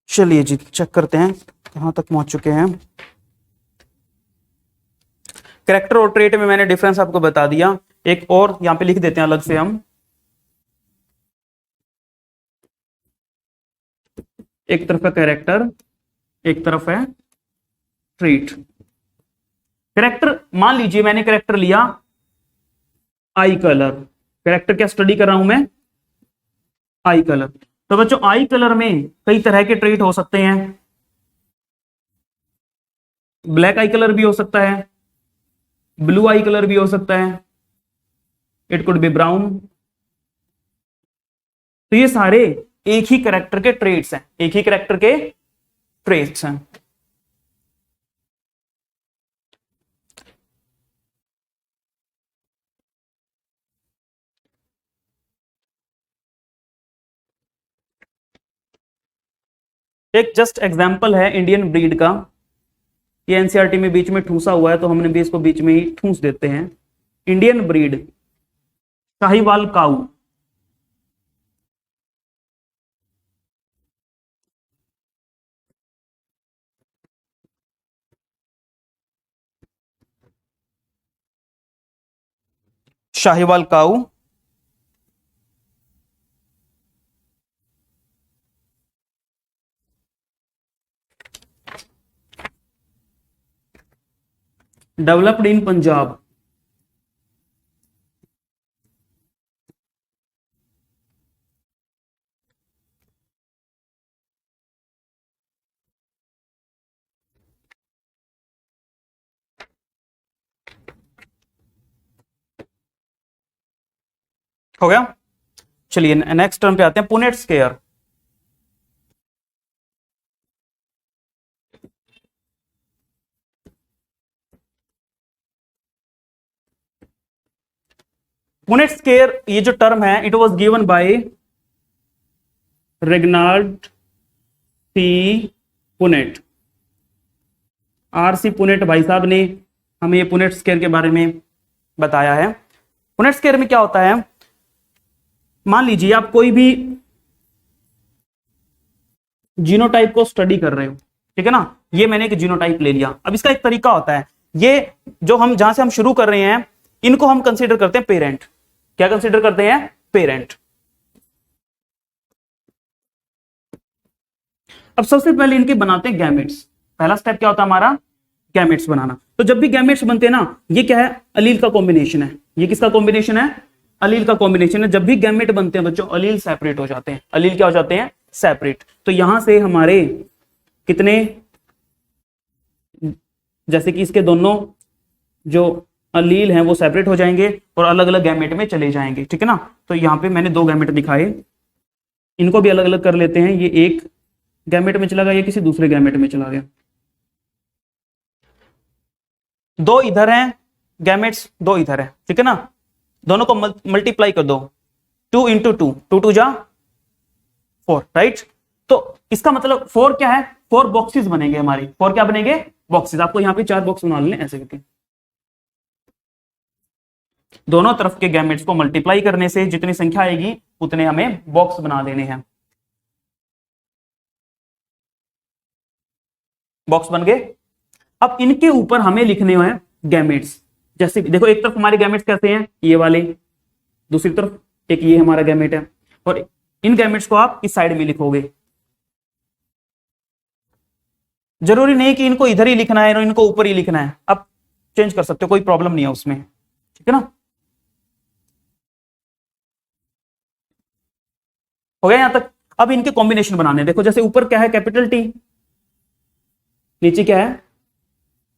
चलिए जी चेक करते हैं कहां तक पहुंच चुके हैं। कैरेक्टर और ट्रेट में मैंने डिफरेंस आपको बता दिया। एक और यहां पे लिख देते हैं अलग से हम, एक तरफ है कैरेक्टर, एक तरफ है ट्रेट। कैरेक्टर, मान लीजिए मैंने कैरेक्टर लिया आई कलर, कैरेक्टर क्या स्टडी कर रहा हूं मैं? आई कलर। तो बच्चों आई कलर में कई तरह के ट्रेट हो सकते हैं। ब्लैक आई कलर भी हो सकता है, ब्लू आई कलर भी हो सकता है, इट कुड बी ब्राउन। तो ये सारे एक ही कैरेक्टर के ट्रेट्स हैं, एक ही कैरेक्टर के ट्रेट्स हैं। एक जस्ट एग्जांपल है इंडियन ब्रीड का, ये एनसीईआरटी में बीच में ठूसा हुआ है तो हमने भी इसको बीच में ही ठूस देते हैं। Indian breed Sahiwal cow, Sahiwal cow developed in Punjab. हो गया। चलिए नेक्स्ट टर्म पे आते हैं, पुनेट स्केयर। पुनेट स्केयर ये जो टर्म है, it was given by Reginald C Punnett. R C. Punnett भाई साहब ने हमें ये पुनेट स्केयर के बारे में बताया है। पुनेट स्केयर में क्या होता है, मान लीजिए आप कोई भी जीनोटाइप को स्टडी कर रहे हो, ठीक है ना। ये मैंने एक जीनोटाइप ले लिया। अब इसका एक तरीका होता है, ये जो हम जहां से हम शुरू कर रहे हैं इनको हम कंसीडर करते हैं पेरेंट। क्या कंसीडर करते हैं? पेरेंट। अब सबसे पहले इनके बनाते हैं गैमेट्स। पहला स्टेप क्या होता है हमारा? गैमेट्स बनाना। तो जब भी गैमेट्स बनते हैं ना, ये क्या है? अलील का कॉम्बिनेशन है। ये किसका कॉम्बिनेशन है? अलील का कॉम्बिनेशन है। जब भी गैमेट बनते हैं बच्चों, अलील सेपरेट हो जाते हैं। अलील क्या हो जाते हैं? सेपरेट। तो यहां से हमारे कितने, जैसे कि इसके दोनों जो अलील हैं वो सेपरेट हो जाएंगे और अलग अलग गैमेट में चले जाएंगे, ठीक है ना। तो यहां पे मैंने दो गैमेट दिखाए, इनको भी अलग अलग कर लेते हैं। ये एक गैमेट में चला गया, ये किसी दूसरे गैमेट में चला गया। दो इधर हैं गैमेट्स, दो इधर है, ठीक है ना। दोनों को मल्टीप्लाई कर दो, 2 × 2, 2 2 जा 4, राइट। तो इसका मतलब 4 क्या है, 4 बॉक्सेस बनेंगे हमारी, 4 क्या बनेंगे, बॉक्सेस। आपको यहाँ पे 4 बॉक्स बना लेने ऐसे करके। दोनों तरफ के गैमेट्स को मल्टीप्लाई करने से जितनी संख्या आएगी उतने हमें बॉक्स बना देने हैं। बॉक्स बन गए। अब इनके ऊपर हमें लिखने हैं गैमेट्स। जैसे देखो एक तरफ हमारे गैमेट्स कैसे हैं, ये वाले, दूसरी तरफ एक ये हमारा गैमेट है, और इन गैमेट्स को आप इस साइड में लिखोगे। जरूरी नहीं कि इनको इधर ही लिखना है और इनको ऊपर ही लिखना है, आप चेंज कर सकते हो, कोई प्रॉब्लम नहीं है उसमें, ठीक है ना। हो गया यहां तक। अब इनके कॉम्बिनेशन बनाने, देखो जैसे ऊपर क्या है, कैपिटल टी, नीचे क्या है,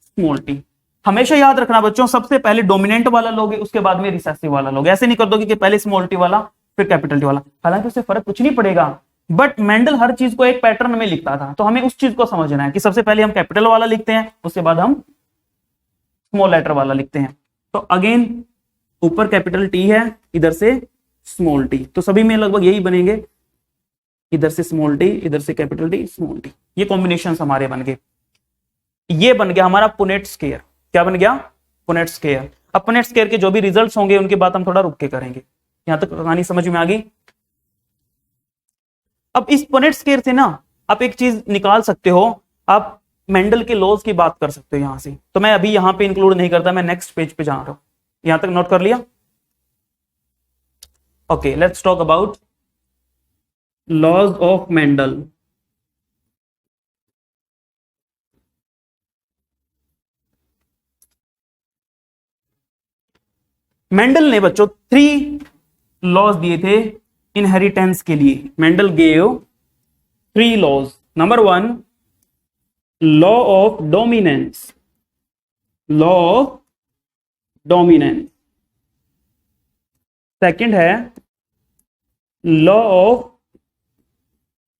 स्मॉल टी। हमेशा याद रखना बच्चों, सबसे पहले डोमिनेंट वाला लोगे, उसके बाद में रिसेसिव वाला लोगे। ऐसे नहीं कर दोगे कि पहले स्मॉल टी वाला फिर कैपिटल टी वाला, हालांकि उससे फर्क कुछ नहीं पड़ेगा, बट मेंडल हर चीज को एक पैटर्न में लिखता था, तो हमें उस चीज को समझना है कि सबसे पहले हम कैपिटल वाला लिखते हैं, उसके बाद हम स्मॉल लेटर वाला लिखते हैं। तो अगेन ऊपर कैपिटल टी है, इधर से स्मॉल टी, तो सभी में लगभग यही बनेंगे, इधर से स्मॉल टी, इधर से कैपिटल टी, स्मॉल टी। ये कॉम्बिनेशन हमारे बन गए। ये बन गया हमारा पुनेट स्क्वायर। क्या बन गया, पुनेट स्क्वायर। अब पुनेट स्क्वायर के जो भी रिजल्ट्स होंगे उनकी बात हम थोड़ा रुक के करेंगे। यहां तक कहानी समझ में आ गई। अब इस पुनेट स्क्वायर से ना आप एक चीज निकाल सकते हो, आप मेंडल के लॉज की बात कर सकते हो यहां से, तो मैं अभी यहां पे इंक्लूड नहीं करता, मैं नेक्स्ट पेज पे जा रहा हूं। यहां तक नोट कर लिया। Okay, let's talk about laws of Mendel. Mendel ने बच्चों 3 लॉज दिए थे इनहेरिटेंस के लिए। Mendel gave 3 laws. Number 1, law of dominance, law of dominance. Second है law of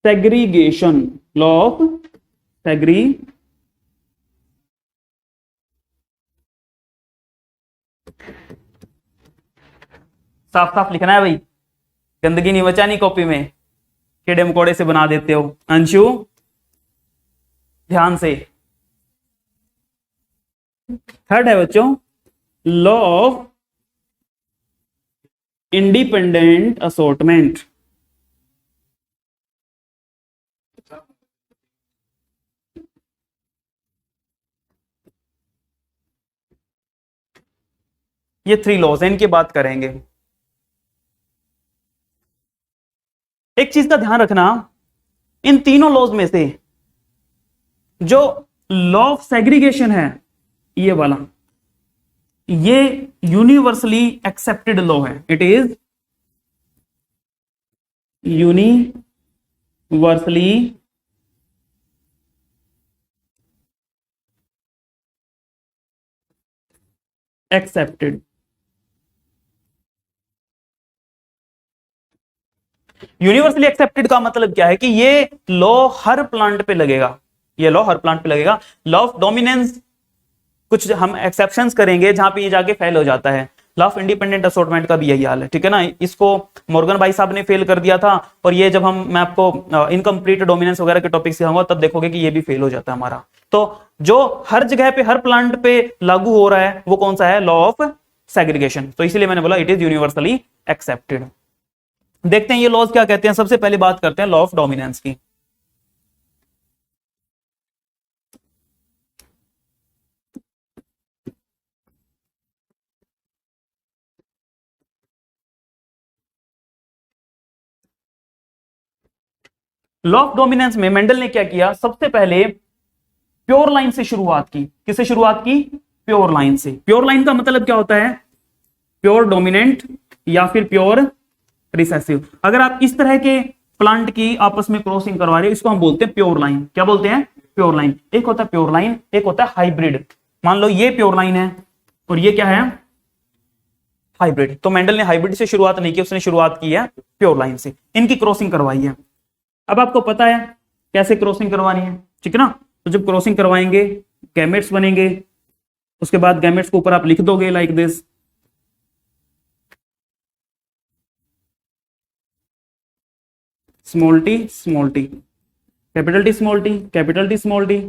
segregation, law of segregation. साफ साफ लिखना है भाई, गंदगी नहीं बचानी कॉपी में, कीड़े मकोड़े से बना देते हो। अंशु ध्यान से। थर्ड है बच्चों लॉ ऑफ इंडिपेंडेंट असॉर्टमेंट। ये 3 लॉज हैं, इनकी बात करेंगे। एक चीज का ध्यान रखना, इन तीनों लॉज में से जो लॉ ऑफ सेग्रीगेशन है, ये वाला, ये यूनिवर्सली एक्सेप्टेड लॉ है। It is universally accepted. Universally accepted का मतलब क्या है कि ये लॉ हर प्लांट पे लगेगा, ये लॉ हर प्लांट पे लगेगा। लॉ ऑफ डोमिनेंस कुछ हम एक्सेप्शंस करेंगे जहां पे ये जाके फेल हो जाता है। लॉ ऑफ इंडिपेंडेंट असॉर्टमेंट का भी यही हाल है, ठीक है ना। इसको मॉर्गन भाई साहब ने फेल कर दिया था, और ये जब मैं आपको इनकम्प्लीट डोमिनेंस वगैरह के टॉपिक सिखाऊंगा तब देखोगे कि ये भी फेल हो जाता है हमारा। तो जो हर जगह पे हर प्लांट पे लागू हो रहा है वो कौन सा है, लॉ ऑफ सेग्रीगेशन। तो इसीलिए मैंने बोला इट इज यूनिवर्सली एक्सेप्टेड। देखते हैं ये लॉज क्या कहते हैं। सबसे पहले बात करते हैं लॉ ऑफ डोमिनेंस की। लॉ ऑफ डोमिनेंस में मेंडल ने क्या किया, सबसे पहले प्योर लाइन से शुरुआत की। किससे शुरुआत की, प्योर लाइन से। प्योर लाइन का मतलब क्या होता है, प्योर डोमिनेंट या फिर प्योर रिसेसिव। अगर आप इस तरह के प्लांट की आपस में क्रॉसिंग करवा रहे हो, इसको हम बोलते हैं प्योर लाइन। क्या बोलते हैं, प्योर लाइन। एक होता है प्योर लाइन, एक होता है हाइब्रिड। मान लो ये प्योर लाइन है और ये क्या है, हाइब्रिड। तो मेंडल ने हाइब्रिड से शुरुआत नहीं की, उसने शुरुआत की है प्योर लाइन से। इनकी क्रॉसिंग करवाई है। अब आपको पता है कैसे क्रॉसिंग करवानी है, ठीक है ना। तो जब क्रॉसिंग करवाएंगे गैमेट्स बनेंगे, उसके बाद गैमेट्स के ऊपर आप लिख दोगे like this. Small T small T, capital T small T, capital T small T,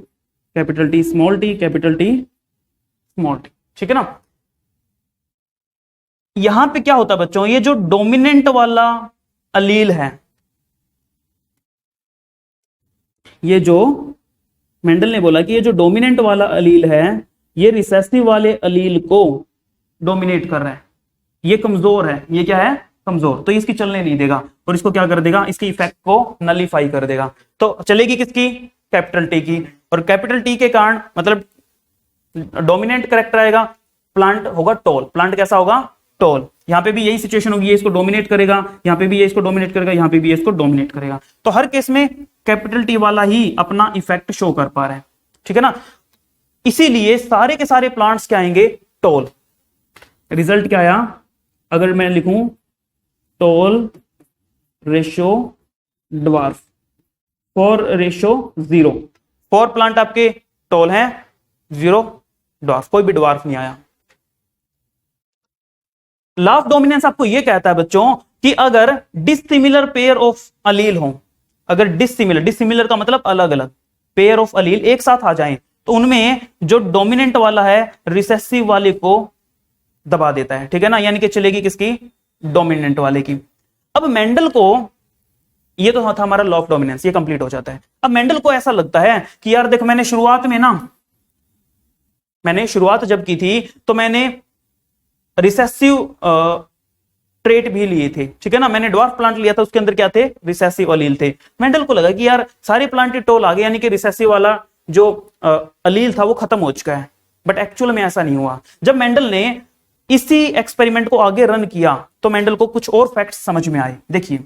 capital T small T, capital T small T. ठीक है ना। यहां पे क्या होता है बच्चों, ये जो डोमिनेंट वाला अलील है, ये जो मेंडल ने बोला कि ये जो डोमिनेंट वाला अलील है ये रिसेसिव वाले अलील को डोमिनेट कर रहा है, ये कमजोर है, ये क्या है कमजोर, तो इसकी चलने नहीं देगा और इसको क्या कर देगा, इसकी इफेक्ट को नलीफाई कर देगा। तो चलेगी किसकी, कैपिटल टी की, और कैपिटल टी के कारण मतलब डोमिनेंट करेक्टर आएगा, प्लांट होगा टॉल, प्लांट कैसा होगा टॉल। यहां पे भी यही सिचुएशन होगी, ये इसको डोमिनेट करेगा, यहां पे भी ये इसको डोमिनेट करेगा, यहां पे भी ये इसको डोमिनेट करेगा। तो हर केस में कैपिटल टी वाला ही अपना इफेक्ट शो कर पा रहे हैं। ठीक है ना, इसीलिए सारे के सारे प्लांट्स क्या आएंगे टॉल। रिजल्ट क्या आया, अगर मैं लिखूं tall ratio dwarf, four ratio 0, four plant आपके टॉल है, 0 ड्वार्फ, कोई भी ड्वार्फ नहीं आया। लॉ ऑफ डोमिनेंस आपको यह कहता है बच्चों कि अगर डिसिमिलर पेयर ऑफ अलील हो, अगर डिसिमिलर का मतलब अलग अलग, पेयर ऑफ अलील एक साथ आ जाएं तो उनमें जो डोमिनेंट वाला है रिसेसिव वाले को दबा देता है। ठीक है ना, यानी कि चलेगी किसकी, डोमिनेंट वाले की। अब मेंडल को, ये तो था हमारा लॉ ऑफ डोमिनेंस, ये कंप्लीट हो जाता है। अब मेंडल को ऐसा लगता है कि यार देखो मैंने शुरुआत जब की थी तो मैंने रिसेसिव ट्रेट भी लिए थे। ठीक है ना, मैंने ड्वार्फ प्लांट लिया था, उसके अंदर क्या थे, रिसेसिव अलील थे। मेंडल को लगा कि यार सारे प्लांट टोल आ गए, यानी कि रिसेसिव वाला जो अलील था वो खत्म हो चुका है, बट एक्चुअल में ऐसा नहीं हुआ। जब मेंडल ने इसी एक्सपेरिमेंट को आगे रन किया तो मेंडल को कुछ और फैक्ट्स समझ में आए। देखिए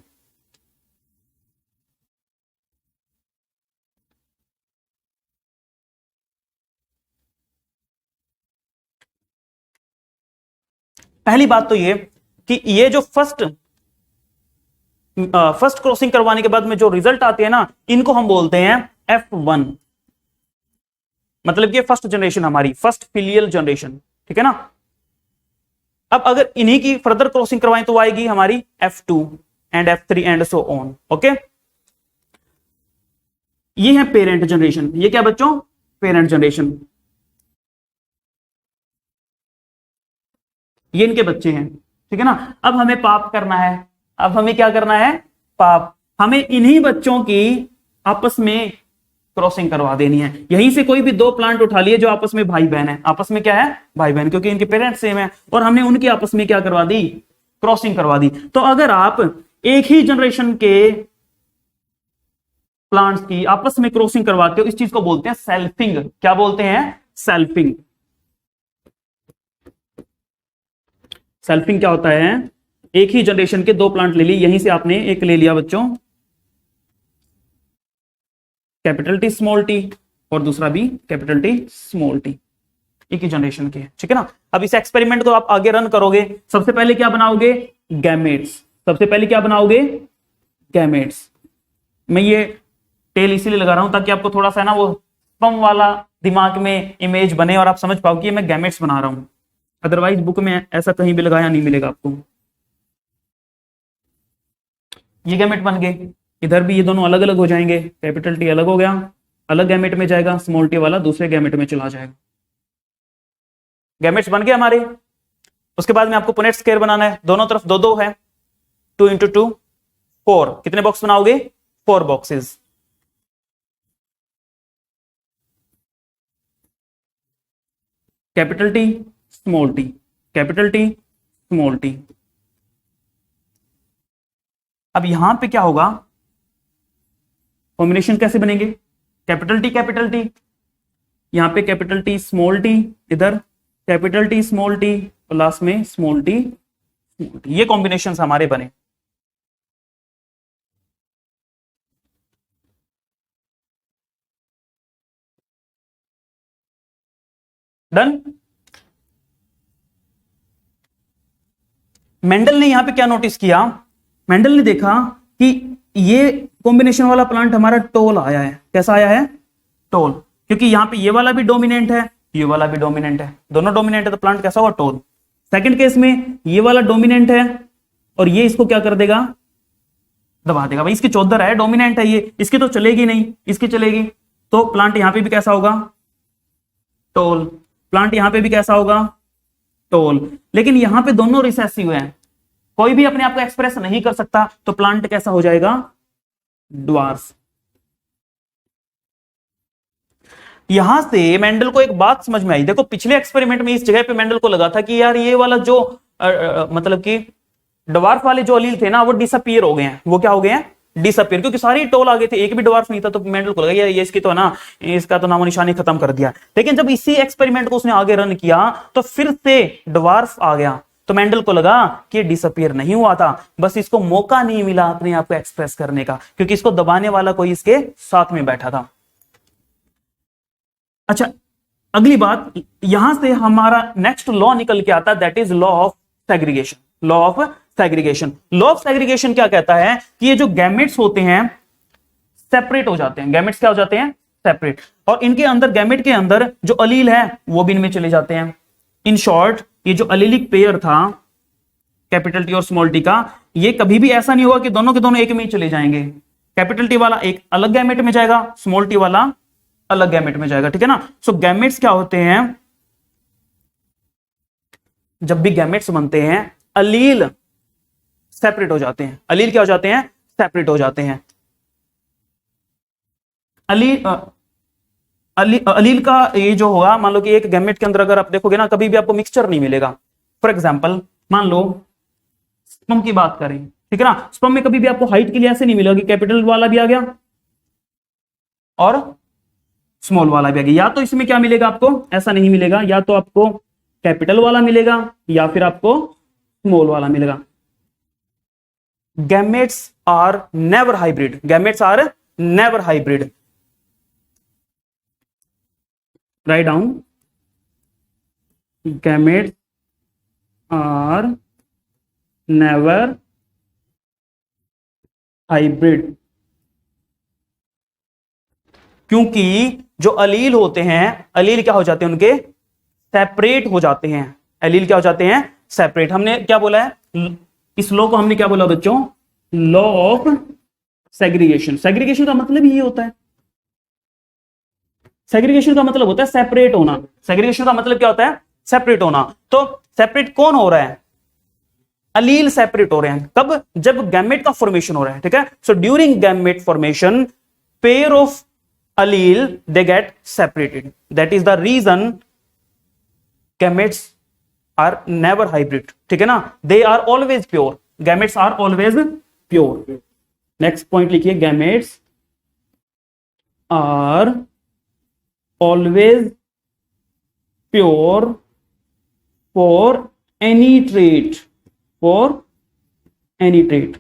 पहली बात तो ये कि ये जो फर्स्ट क्रॉसिंग करवाने के बाद में जो रिजल्ट आते हैं ना, इनको हम बोलते हैं F1, मतलब ये फर्स्ट जनरेशन, हमारी फर्स्ट फिलियल जनरेशन। ठीक है ना, अब अगर इन्हीं की फर्दर क्रॉसिंग करवाएं तो आएगी हमारी F2 and F3 and so on. Okay, ये है पेरेंट जनरेशन, ये क्या बच्चों, पेरेंट जनरेशन, ये इनके बच्चे हैं। ठीक है ना, अब हमें पाप करना है, अब हमें क्या करना है, पाप, हमें इन्हीं बच्चों की आपस में क्रॉसिंग करवा देनी है। यहीं से कोई भी दो प्लांट उठा लिए जो आपस में भाई बहन है, आपस में क्या है, भाई बहन, क्योंकि इनके पेरेंट्स सेम है, और हमने उनकी आपस में क्या करवा दी, क्रॉसिंग करवा दी। तो अगर आप एक ही जनरेशन के प्लांट्स की आपस में क्रॉसिंग करवाते हो, इस चीज को बोलते हैं सेल्फिंग। क्या बोलते हैं, सेल्फिंग। सेल्फिंग क्या होता है, एक ही जनरेशन के दो प्लांट ले लिए, यहीं से आपने एक ले लिया बच्चों कैपिटल टी स्मॉल टी, और दूसरा भी कैपिटल टी स्मॉल टी, एक ही जनरेशन के। ठीक है ना, अब इस एक्सपेरिमेंट को आप आगे रन करोगे, सबसे पहले क्या बनाओगे, गैमेट्स। सबसे पहले क्या बनाओगे, गैमेट्स। मैं ये टेल इसीलिए लगा रहा हूं ताकि आपको थोड़ा सा ना वो स्पम वाला दिमाग में इमेज बने और आप समझ पाओ कि मैं गैमेट्स बना रहा हूं, अदरवाइज बुक में ऐसा कहीं भी लगाया नहीं मिलेगा आपको। ये गैमेट बन गए, इधर भी ये दोनों अलग अलग हो जाएंगे, कैपिटल टी अलग हो गया, अलग गैमेट में जाएगा, स्मॉल टी वाला दूसरे गैमेट में चला जाएगा। गैमेट्स बन गए हमारे। उसके बाद में आपको पुनेट स्क्वायर बनाना है, दोनों तरफ दो दो है, 2 × 2 4, कितने बॉक्स बनाओगे, 4 boxes. Capital T small T, capital T small T. अब यहां पे क्या होगा, कॉम्बिनेशन कैसे बनेंगे, कैपिटल टी, यहां पे कैपिटल टी स्मॉल टी, इधर कैपिटल टी स्मॉल टी, और लास्ट में स्मॉल टी, ये कॉम्बिनेशन हमारे बने। डन। मेंडल ने यहां पे क्या नोटिस किया, मेंडल ने देखा कि ये कॉम्बिनेशन वाला प्लांट हमारा टोल आया है। कैसा आया है, टोल, क्योंकि यहां पे ये वाला भी डोमिनेंट है, ये वाला भी डोमिनेंट है, दोनों डोमिनेंट है, तो प्लांट कैसा होगा, टोल। सेकंड केस में ये वाला डोमिनेंट है और ये इसको क्या कर देगा, दबा देगा। भाई इसकी चौधर है, डोमिनेंट है ये, इसकी तो चलेगी नहीं, इसकी चलेगी। तो प्लांट यहां पे भी कैसा होगा? टोल। प्लांट यहां पे भी कैसा होगा? टोल। लेकिन यहां पे दोनों रिसेसिव हैं, कोई भी अपने आप को एक्सप्रेस नहीं कर सकता, तो प्लांट कैसा हो जाएगा? ड्वार्फ। यहां से मेंडल को एक बात समझ में आई। देखो पिछले एक्सपेरिमेंट में इस जगह पे मेंडल को लगा था कि यार ये वाला जो मतलब कि ड्वार्फ वाले जो अलील थे ना, वो डिसअपीयर हो गए हैं। वो क्या हो गए हैं? डिसअपीयर, क्योंकि सारे टोल आ गए थे, एक भी ड्वार्फ नहीं था। तो मेंडल को लगा ये इसकी तो ना, इसका तो नामो निशानी खत्म कर दिया। लेकिन जब इसी एक्सपेरिमेंट को उसने आगे रन किया तो फिर से ड्वार्फ आ गया। तो मेंडल को लगा कि डिसअपीयर नहीं हुआ था, बस इसको मौका नहीं मिला अपने आप को एक्सप्रेस करने का, क्योंकि इसको दबाने वाला कोई इसके साथ में बैठा था। अच्छा, अगली बात, यहां से हमारा नेक्स्ट लॉ निकल के आता है, that is law of segregation. Law of segregation. Law of segregation क्या कहता है कि ये जो गैमेट्स होते हैं सेपरेट हो जाते हैं। गैमेट्स क्या हो जाते हैं? सेपरेट। और इनके अंदर, गैमेट के अंदर जो अलील है वो भी इनमें चले जाते हैं। इन शॉर्ट, ये जो अलीलिक पेयर था कैपिटल टी और स्मॉल टी का, ये कभी भी ऐसा नहीं होगा कि दोनों के दोनों एक में ही चले जाएंगे। कैपिटल टी वाला एक अलग गैमेट में जाएगा, स्मॉल टी वाला अलग गैमेट में जाएगा, ठीक है ना। सो गैमेट्स क्या होते हैं? जब भी गैमेट्स बनते हैं, अलील सेपरेट हो जाते हैं। अलील क्या हो जाते हैं? सेपरेट हो जाते हैं। अलील का ये जो होगा, मान लो कि एक गैमेट के अंदर अगर आप देखोगे ना, कभी भी आपको मिक्सचर नहीं मिलेगा। फॉर एग्जांपल, मान लो स्पर्म की बात करें, ठीक है ना। स्पर्म में कभी भी आपको हाइट के लिए ऐसे नहीं मिलेगा कि कैपिटल वाला भी आ गया और स्मॉल वाला भी आ गया। या तो इसमें क्या मिलेगा आपको? ऐसा नहीं मिलेगा, या तो आपको कैपिटल वाला मिलेगा या फिर आपको स्मॉल वाला मिलेगा। Gametes are never hybrid. Gametes are never hybrid. Right down, gametes are never hybrid. क्योंकि जो अलील होते हैं, अलील क्या हो जाते हैं? उनके सेपरेट हो जाते हैं। अलील क्या हो जाते हैं? सेपरेट। हमने क्या बोला है? इस लॉ को हमने क्या बोला बच्चों? Law of segregation. सेग्रीगेशन का मतलब ही होता है, सेग्रीगेशन का मतलब होता है सेपरेट होना। सेग्रीगेशन का मतलब क्या होता है? सेपरेट होना। तो सेपरेट कौन हो रहा है? अलील सेपरेट हो रहे हैं। कब? जब गैमेट का फॉर्मेशन हो रहा है, ठीक है। So during gamete formation, pair of allele they get separated. That is the reason gametes are never hybrid, ठीक है ना। they are always pure. gametes are always pure. next point लिखिए, gametes are always pure for any trait. for any trait.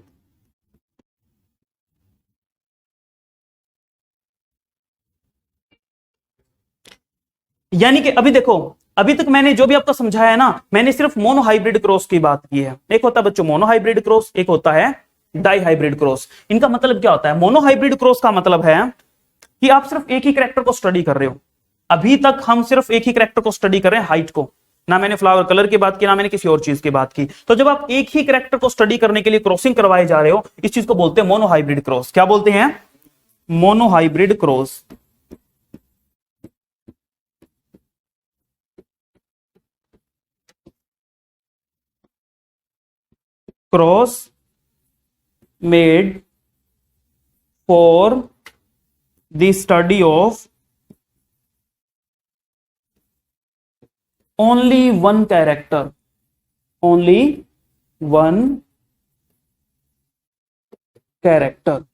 यानी कि अभी देखो, अभी तक मैंने जो भी आपको समझाया है ना, मैंने सिर्फ मोनो हाइब्रिड क्रॉस की बात की है। एक होता है बच्चों मोनो हाइब्रिड क्रॉस, एक होता है डाई हाइब्रिड क्रॉस। इनका मतलब क्या होता है? मोनो हाइब्रिड क्रॉस का मतलब है कि आप सिर्फ एक ही कैरेक्टर को स्टडी कर रहे हो। अभी तक हम सिर्फ एक ही कैरेक्टर को स्टडी कर रहे हैं, हाइट को। ना मैंने फ्लावर कलर की बात की, ना मैंने किसी और चीज की बात की। तो जब आप एक ही कैरेक्टर को स्टडी करने के लिए क्रॉसिंग करवाए जा रहे हो, इस चीज को बोलते हैं मोनो हाइब्रिड क्रॉस। क्या बोलते हैं? Mono hybrid cross. Cross made for the study of only one character. Only one character.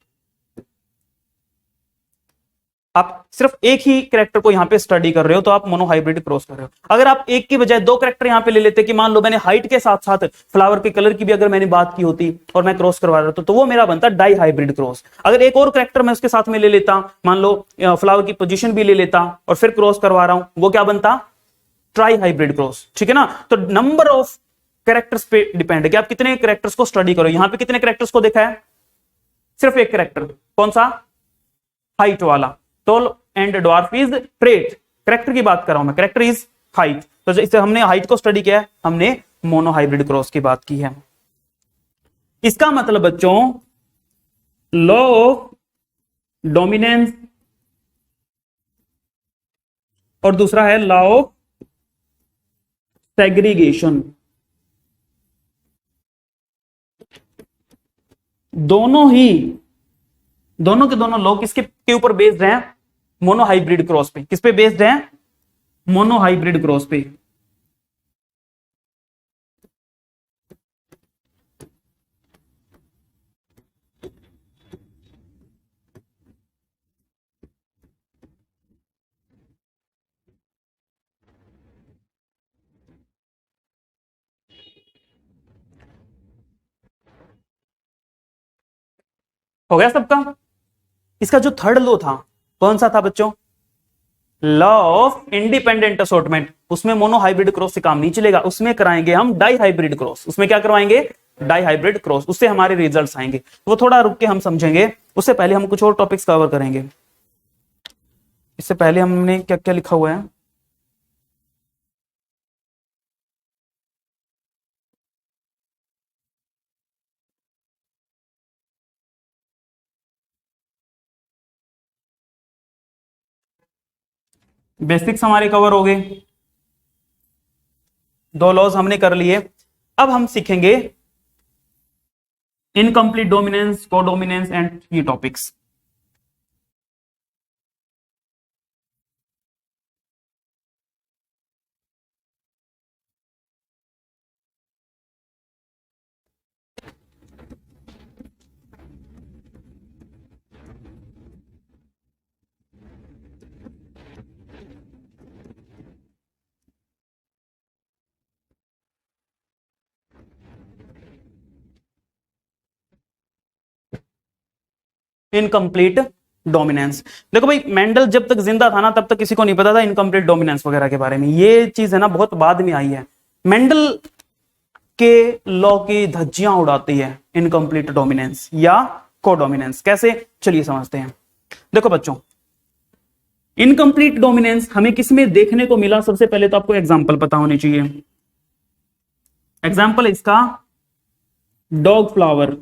आप सिर्फ एक ही कैरेक्टर को यहां पे स्टडी कर रहे हो, तो आप मोनो हाइब्रिड क्रॉस कर रहे हो। अगर आप एक की बजाय दो कैरेक्टर यहां पे ले लेते, कि मान लो मैंने हाइट के साथ साथ फ्लावर के कलर की भी अगर मैंने बात की होती और मैं क्रॉस करवा रहा था, तो वो मेरा बनता डाई हाइब्रिड क्रॉस। अगर एक और कैरेक्टर मैं उसके साथ में ले लेता, मान लो फ्लावर की पोजीशन भी ले लेता और फिर क्रॉस करवा रहा हूं, वो क्या बनता? ट्राई हाइब्रिड क्रॉस, ठीक है ना। तो नंबर ऑफ कैरेक्टर्स पे डिपेंड है कि आप कितने कैरेक्टर्स को स्टडी करो। यहां पे कितने कैरेक्टर्स को देखा है? सिर्फ एक कैरेक्टर। कौन सा? हाइट वाला। Tall and dwarf is trait. Character की बात कर रहा हूं मैं, कैरेक्टर इज हाइट। तो इससे हमने हाइट को स्टडी किया है, हमने मोनो हाइब्रिड क्रॉस की बात की है। इसका मतलब बच्चों लॉ ऑफ डोमिनेंस और दूसरा है लॉ ऑफ सेग्रीगेशन। दोनों ही दोनों के दोनों लॉ किसके के ऊपर बेस्ड हैं? मोनोहाइब्रिड क्रॉस पे। किस पे बेस्ड हैं? मोनोहाइब्रिड क्रॉस पे। हो गया सबका? इसका जो थर्ड लॉ था कौन सा था बच्चों? Law of independent assortment. उसमें मोनोहाइब्रिड क्रॉस से काम नहीं चलेगा, उसमें कराएंगे हम डाई हाइब्रिड क्रॉस। उसमें क्या करवाएंगे? Dihybrid cross. उससे हमारे रिजल्ट्स आएंगे, तो वो थोड़ा रुक के हम समझेंगे। उससे पहले हम कुछ और टॉपिक्स कवर करेंगे। इससे पहले हमने क्या क्या लिखा हुआ है? बेसिक्स हमारे कवर हो गए, दो लॉज हमने कर लिए। अब हम सीखेंगे इनकम्प्लीट डोमिनेंस, कोडोमिनेंस एंड ये टॉपिक्स। Incomplete dominance. देखो भाई, मेंडल जब तक जिंदा था ना तब तक किसी को नहीं पता था इनकम्प्लीट डोमिनेंस वगैरह के बारे में। ये चीज है ना बहुत बाद में आई है। मेंडल के लॉ की धज्जियां उड़ाती है इनकम्प्लीट डोमिनेंस या कोडोमिनेंस। कैसे? चलिए समझते हैं। देखो बच्चों, इनकम्प्लीट डोमिनेंस हमें किसमें देखने को मिला? सबसे पहले तो आपको एग्जांपल पता होनी चाहिए। एग्जांपल इसका डॉग फ्लावर।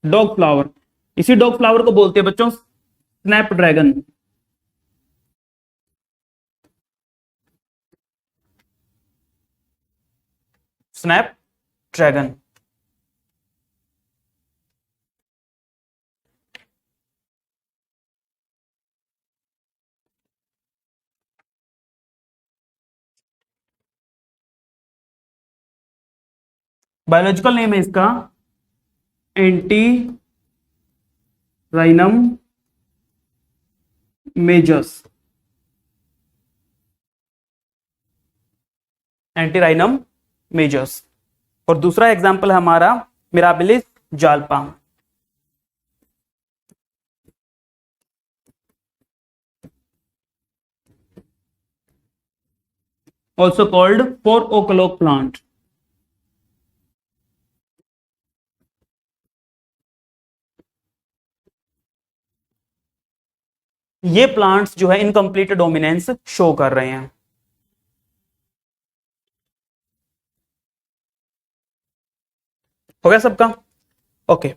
डॉग फ्लावर, इसी डॉग फ्लावर को बोलते हैं बच्चों snapdragon. Snapdragon. Biological name है इसका Antirrhinum majus. Antirrhinum majus. और दूसरा एग्जांपल है हमारा Mirabilis jalapa. Also called 4 o'clock plant. ये प्लांट्स जो है इनकम्प्लीट डोमिनेंस शो कर रहे हैं। हो गया सबका? ओके,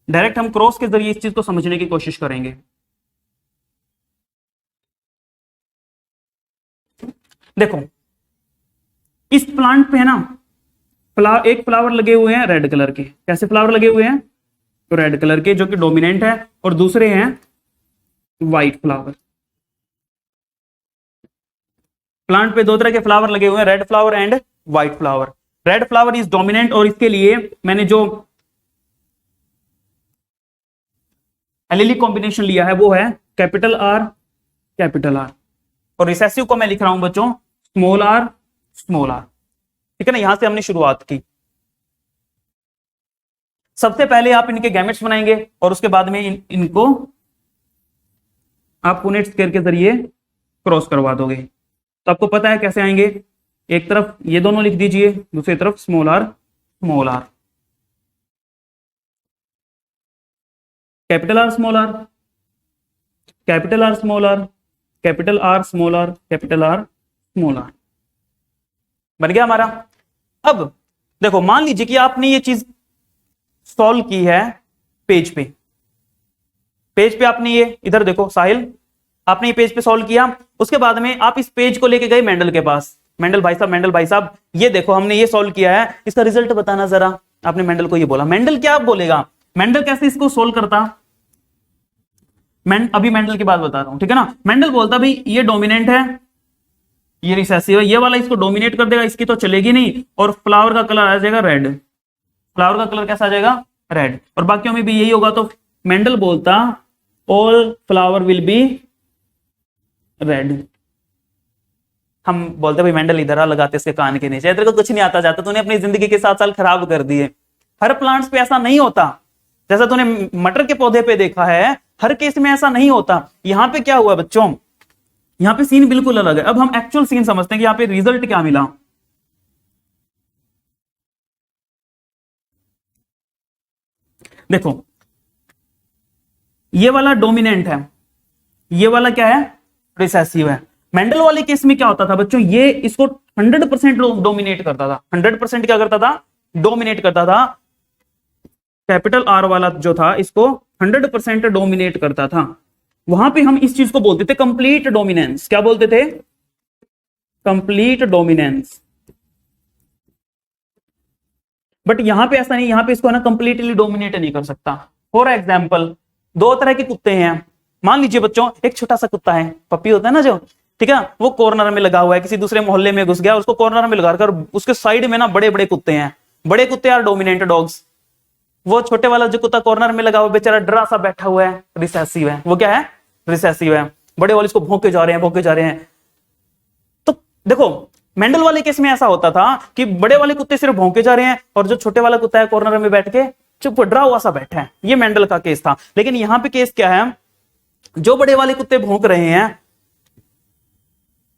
डायरेक्ट हम क्रॉस के जरिए इस चीज को समझने की कोशिश करेंगे। देखो, इस प्लांट पे है ना एक फ्लावर लगे हुए हैं रेड कलर के। कैसे फ्लावर लगे हुए हैं? तो रेड कलर के, जो कि डोमिनेंट है, और दूसरे हैं व्हाइट फ्लावर। प्लांट पे दो तरह के फ्लावर लगे हुए हैं, red flower and white flower. Red flower is dominant, और इसके लिए मैंने जो एलिलिक कॉम्बिनेशन लिया है वो है कैपिटल आर कैपिटल आर। और रिसेसिव को मैं लिख रहा हूं बच्चों स्मॉल आर स्मॉल आर। ठीक है ना? यहां से हमने शुरुआत की। सबसे पहले आप इनके गैमेट्स बनाएंगे और उसके बाद में इनको आप पुनेट स्क्वायर के जरिए क्रॉस करवा दोगे। तो आपको पता है कैसे आएंगे। एक तरफ ये दोनों लिख दीजिए, दूसरी तरफ small r small r. Capital R small r, capital R small r, capital R small r, capital R small r. बन गया हमारा। अब देखो मान लीजिए कि आपने ये चीज सॉल्व की है पेज पे, पेज पे आपने ये, इधर देखो साहिल, आपने ये पेज पे सॉल्व किया, उसके बाद में आप इस पेज को लेके गए मेंडल के पास, मेंडल भाई साहब ये देखो हमने ये सॉल्व किया है, इसका रिजल्ट बताना जरा। आपने मेंडल को ये बोला, मेंडल क्या बोलेगा, मेंडल कैसे इसको सोल्व करता, अभी मेंडल की बात बता रहा हूं, ठीक है ना। मेंडल बोलता भाई ये डोमिनेंट है, ये रिसेसिव है, ये वाला इसको डोमिनेट कर देगा, इसकी तो चलेगी नहीं, और फ्लावर का कलर आ जाएगा रेड, फ्लावर का कलर कैसा आ जाएगा, रेड, और बाकियों में भी यही होगा। तो मेंडल बोलता all flower will be red. हम बोलते भाई मेंडल इधर आ, लगाते इसके कान के नीचे, तेरे को कुछ नहीं आता जाता, तूने अपनी जिंदगी के 7 साल खराब कर दिए। हर प्लांट्स पे ऐसा नहीं होता, जैसा तूने मटर के पौधे पे देखा है, हर केस में ऐसा नहीं होता। यहां पे क्या हुआ बच्चों, यहां पे सीन बिल्कुल अलग है। अब हम एक्चुअल सीन समझते हैं कि यहां पे रिजल्ट क्या मिला। देखो ये वाला डोमिनेंट है, ये वाला क्या है, रिसेसिव है। मेंडल वाले केस में क्या होता था बच्चों, ये इसको 100% डोमिनेट करता था, 100% क्या करता था, डोमिनेट करता था। कैपिटल आर वाला जो था इसको 100% डोमिनेट करता था। वहां पे हम इस चीज को बोलते थे कंप्लीट डोमिनेंस। क्या बोलते थे, कंप्लीट डोमिनेंस। बट यहां पे ऐसा नहीं, यहां पे इसको है ना कंप्लीटली डोमिनेट नहीं कर सकता। फॉर एग्जाम्पल 2 तरह के कुत्ते हैं। मान लीजिए बच्चों एक छोटा सा कुत्ता है, पप्पी होता है ना जो, ठीक है, वो कॉर्नर में लगा हुआ है, किसी दूसरे मोहल्ले में घुस गया, उसको कॉर्नर में लगाकर उसके साइड में ना बड़े बड़े कुत्ते हैं, बड़े कुत्ते आर डोमिनेंट डॉग्स। वो छोटे वाला जो कुत्ता कॉर्नर में लगा हुआ बेचारा डरा सा बैठा हुआ है, रिसेसिव है। वो क्या है, रिसेसिव है। बड़े वाले इसको भौंके जा रहे हैं, भौंके जा रहे हैं। तो देखो मेंडल वाले केस में ऐसा होता था कि बड़े वाले कुत्ते सिर्फ भौंके जा रहे हैं और जो छोटे वाला कुत्ता है कॉर्नर में बैठ के चुप डरा हुआ सा बैठा है। ये मेंडल का केस था। लेकिन यहां पे केस क्या है, जो बड़े वाले कुत्ते भौंक रहे हैं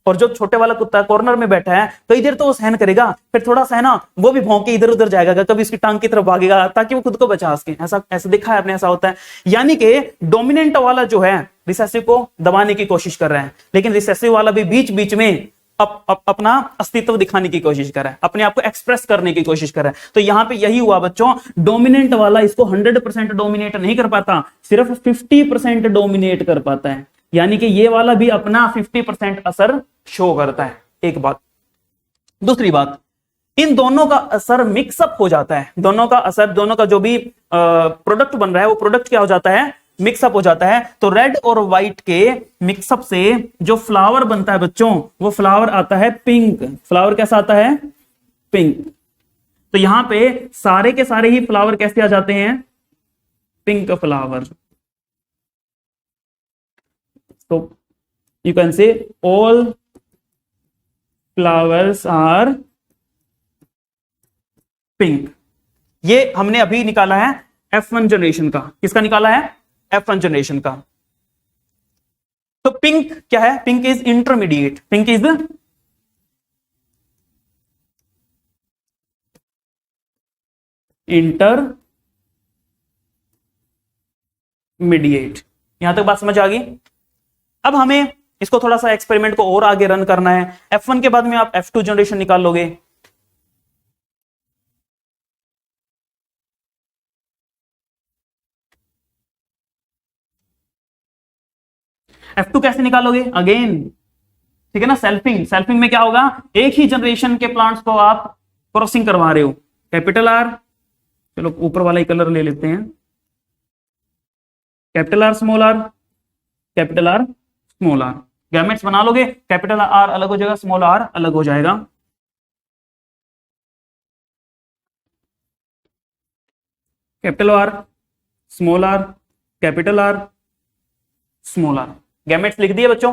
और जो छोटे वाला कुत्ता कॉर्नर में बैठा है, कई देर तो वो सहन करेगा, फिर थोड़ा सा है ना वो भी भौंक के इधर उधर जाएगा, कभी उसकी टांग की तरफ भागेगा ताकि वो खुद को बचा सके। ऐसा ऐसा देखा है आपने, ऐसा होता है। यानी कि डोमिनेंट वाला जो है रिसेसिव को दबाने की कोशिश कर रहा है, लेकिन रिसेसिव वाला भी बीच बीच में अपना अस्तित्व दिखाने की कोशिश कर रहा है, अपने आप को एक्सप्रेस करने की कोशिश कर रहा है। तो यहां पे यही हुआ बच्चों, डोमिनेंट वाला इसको 100% डोमिनेट नहीं कर पाता, सिर्फ 50% डोमिनेट कर पाता है। यानी कि ये वाला भी अपना 50% असर शो करता है। एक बात। दूसरी बात, इन दोनों का असर मिक्सअप हो जाता है। दोनों का असर, दोनों का जो भी प्रोडक्ट बन रहा है वो प्रोडक्ट क्या हो जाता है, मिक्सअप हो जाता है। तो रेड और व्हाइट के मिक्सअप से जो फ्लावर बनता है बच्चों, वो फ्लावर आता है पिंक। फ्लावर कैसा आता है, पिंक। तो यहां पे सारे के सारे ही फ्लावर कैसे आ जाते हैं, पिंक फ्लावर। तो you can say all flowers are pink. ये हमने अभी निकाला है F1 जनरेशन का। किसका निकाला है, F1 जनरेशन का। तो पिंक क्या है, pink is intermediate, pink is intermediate. यहां तक बात समझ आ गई। अब हमें इसको थोड़ा सा एक्सपेरिमेंट को और आगे रन करना है। F1 के बाद में आप F2 जनरेशन निकाल लोगे। F2 कैसे निकालोगे, अगेन ठीक है ना, सेल्फिंग। सेल्फिंग में क्या होगा, एक ही जनरेशन के प्लांट्स को आप क्रॉसिंग करवा रहे हो। कैपिटल आर, चलो ऊपर वाला ही कलर ले लेते हैं, capital R small r, capital R small r. Gametes बना लोगे, कैपिटल आर अलग हो जाएगा, स्मॉल आर अलग हो जाएगा। Capital R, small r, capital R, small r. Gametes लिख दिए बच्चों।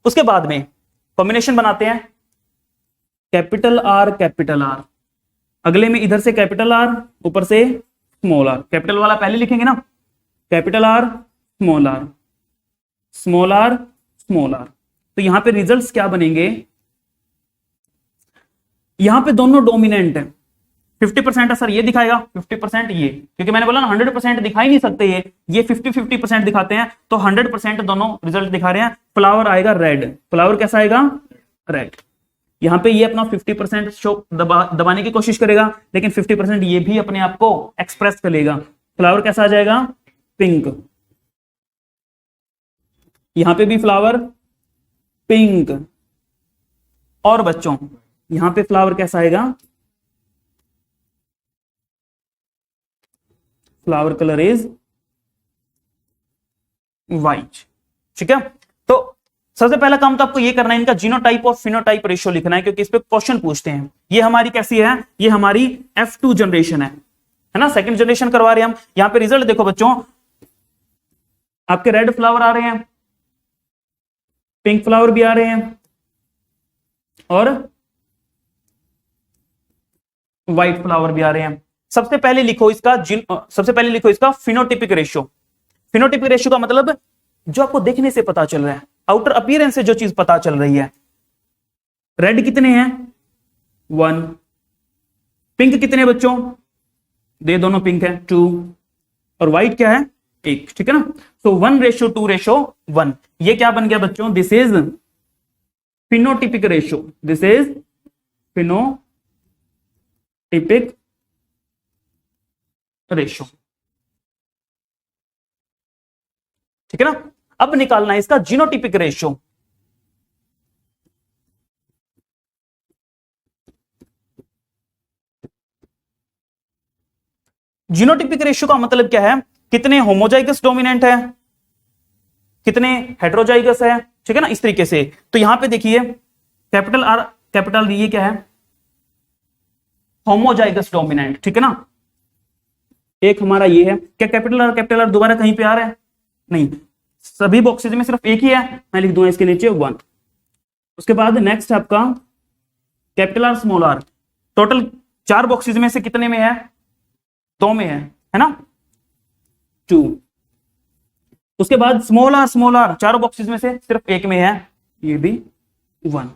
उसके बाद में कॉम्बिनेशन बनाते हैं, कैपिटल आर, कैपिटल आर, अगले में इधर से कैपिटल आर, ऊपर से स्मॉल आर। कैपिटल वाला पहले लिखेंगे ना, capital R small r, small r small r. तो यहां पे रिजल्ट्स क्या बनेंगे, यहां पे दोनों डोमिनेंट है। 50% असर ये दिखाएगा, 50% ये, क्योंकि मैंने बोला ना 100% दिखा ही नहीं सकते, ये 50-50% दिखाते हैं। तो 100% दोनों रिजल्ट दिखा रहे हैं। फ्लावर आएगा रेड, फ्लावर कैसा आएगा, रेड। यहाँ पे ये अपना 50% शो दबाने की कोशिश करेगा, लेकिन 50% ये भी अपने आप को एक्सप्रेस कर लेगा। फ्लावर कैसा आ जाएगा? पिंक। यहां पे भी फ्लावर पिंक। और बच्चों यहां पे फ्लावर कैसा आएगा? Flower colour is white. ठीक है, तो सबसे पहला काम तो आपको ये करना है, इनका जीनोटाइप और फिनोटाइप रेशियो लिखना है, क्योंकि इस पे क्वेश्चन पूछते हैं। ये हमारी कैसी है? ये हमारी F2 जनरेशन है ना, सेकंड जनरेशन करवा रहे हैं हम। यहां पे रिजल्ट देखो बच्चों, आपके रेड फ्लावर आ रहे हैं, पिंक फ्लावर भी आ रहे हैं, और व्हाइट फ्लावर भी आ रहे हैं। सबसे पहले लिखो इसका फिनोटिपिक रेशियो। फिनोटिपिक रेशियो का मतलब जो आपको देखने से पता चल रहा है, आउटर अपीयरेंस से जो चीज पता चल रही है। रेड कितने हैं? 1। पिंक कितने बच्चों? दे दोनों पिंक है 2। और व्हाइट क्या है? 1। ठीक है ना, सो 1:2:1। ये क्या बन गया बच्चों? This is phenotypic ratio. This is phenotypic ratio. ठीक है ना, अब निकालना है इसका जीनोटिपिक रेशियो। जीनोटिपिक रेशियो का मतलब क्या है? कितने होमोजाइगस डोमिनेंट है, कितने हेट्रोजाइगस है। ठीक है ना, इस तरीके से। तो यहां पे देखिए कैपिटल आर कैपिटल ये क्या है? Homozygous dominant. ठीक है ना, एक हमारा ये है। क्या कैपिटल आर दोबारा कहीं पे आ रहा है? नहीं, सभी बॉक्सेज में सिर्फ एक ही है, मैं लिख दूंगा इसके नीचे 1। उसके बाद नेक्स्ट आपका capital R small r. Total 4 boxes में से कितने में है? 2 में है ना, 2। उसके बाद स्मॉल आर 4 बॉक्सेज में से सिर्फ एक में है, ये भी 1।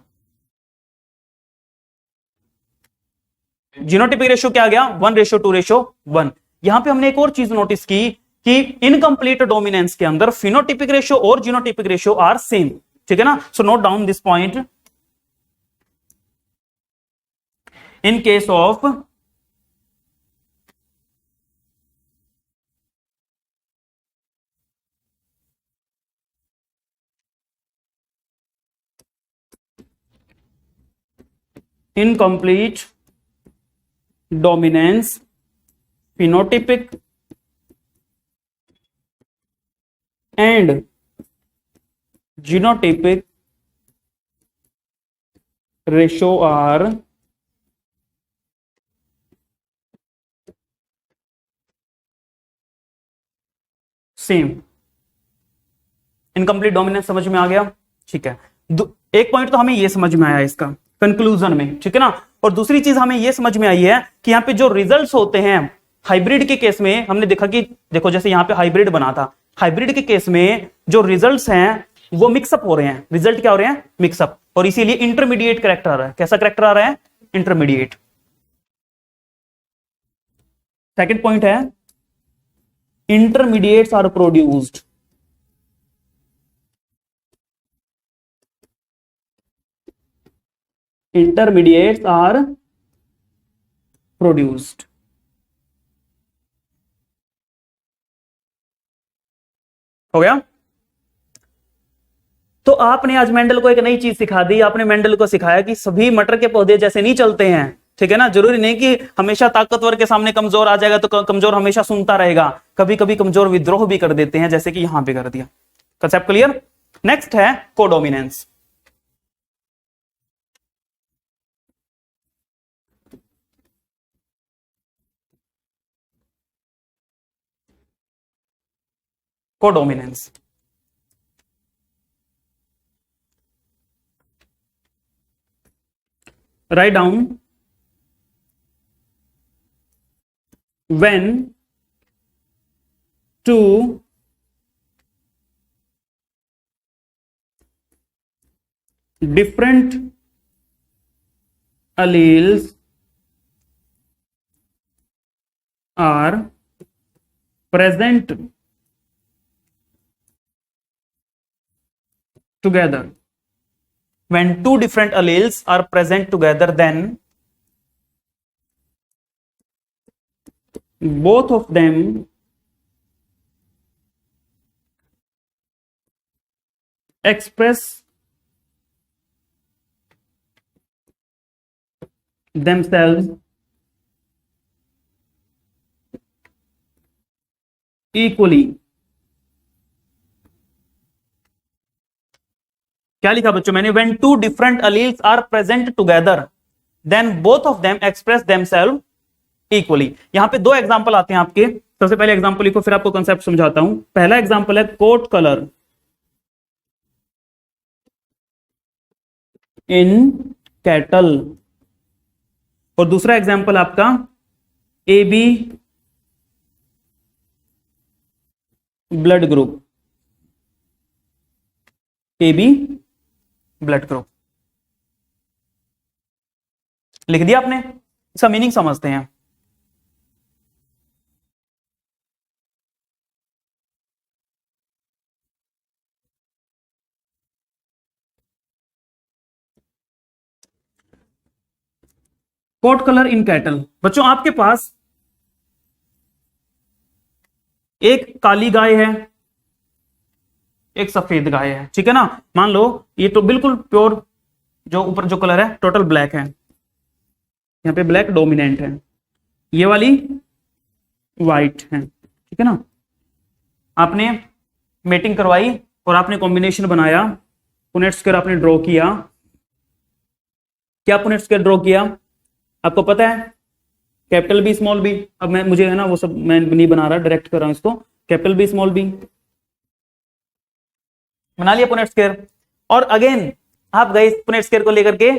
जीनोटिपिक रेशियो क्या आ गया? 1:2:1। यहां पे हमने एक और चीज नोटिस की कि इनकंप्लीट डोमिनेंस के अंदर फिनोटिपिक रेशियो और जीनोटिपिक रेशियो आर सेम। ठीक है ना, so note down this point. In case of incomplete dominance, phenotypic and genotypic ratio are same. Incomplete dominance समझ में आ गया? ठीक है, एक पॉइंट तो हमें यह समझ में आया इसका कंक्लूजन में। ठीक है ना, और दूसरी चीज हमें यह समझ में आई है कि यहां पे जो रिजल्ट्स होते हैं हाइब्रिड के केस में, हमने देखा कि देखो जैसे यहां पे हाइब्रिड बना था, हाइब्रिड के केस में जो रिजल्ट्स हैं वो मिक्सअप हो रहे हैं। रिजल्ट क्या हो रहे हैं? मिक्सअप। और इसीलिए इंटरमीडिएट करेक्टर आ रहा है। कैसा करेक्टर आ रहा है? इंटरमीडिएट। सेकंड पॉइंट है intermediates are produced. Intermediates are produced. हो गया? तो आपने आज मेंडल को एक नई चीज सिखा दी। आपने मेंडल को सिखाया कि सभी मटर के पौधे जैसे नहीं चलते हैं। ठीक है ना, जरूरी नहीं कि हमेशा ताकतवर के सामने कमजोर आ जाएगा तो कमजोर हमेशा सुनता रहेगा। कभी कभी कमजोर विद्रोह भी कर देते हैं, जैसे कि यहां पे कर दिया। Concept clear? नेक्स्ट है codominance. Codominance write down when two different alleles are present together, when two different alleles are present together, then both of them express themselves equally. क्या लिखा बच्चों मैंने? when two different alleles are present together, then both of them express themselves equally. यहां पे दो example आते हैं आपके. सबसे पहले एग्जांपल लिखो, फिर आपको कंसेप्ट समझाता हूं. पहला एग्जांपल है कोट कलर इन कैटल, और दूसरा एग्जांपल आपका A B blood group, A B blood group. लिख दिया आपने? इसका मीनिंग समझते हैं. Coat colour in cattle. बच्चों आपके पास एक काली गाय है, एक सफेद गाय है, ठीक है ना. मान लो ये तो बिल्कुल प्योर, जो ऊपर जो कलर है टोटल ब्लैक है, यहां पे ब्लैक डोमिनेंट है, ये वाली वाइट है, ठीक है ना. आपने मेटिंग करवाई और आपने कॉम्बिनेशन बनाया, पुनेट स्क्वायर आपने ड्रॉ किया. क्या पुनेट स्क्वायर ड्रॉ किया? आपको पता है कैपिटल बी स्मॉल बी. अब मैं मुझे है ना वो सब मैं नहीं बना रहा, डायरेक्ट कर रहा हूं इसको. कैपिटल बी स्मॉल बी बना लिया पुनेट स्क्वायर. और अगेन आप गए पुनेट स्क्वायर को लेकर के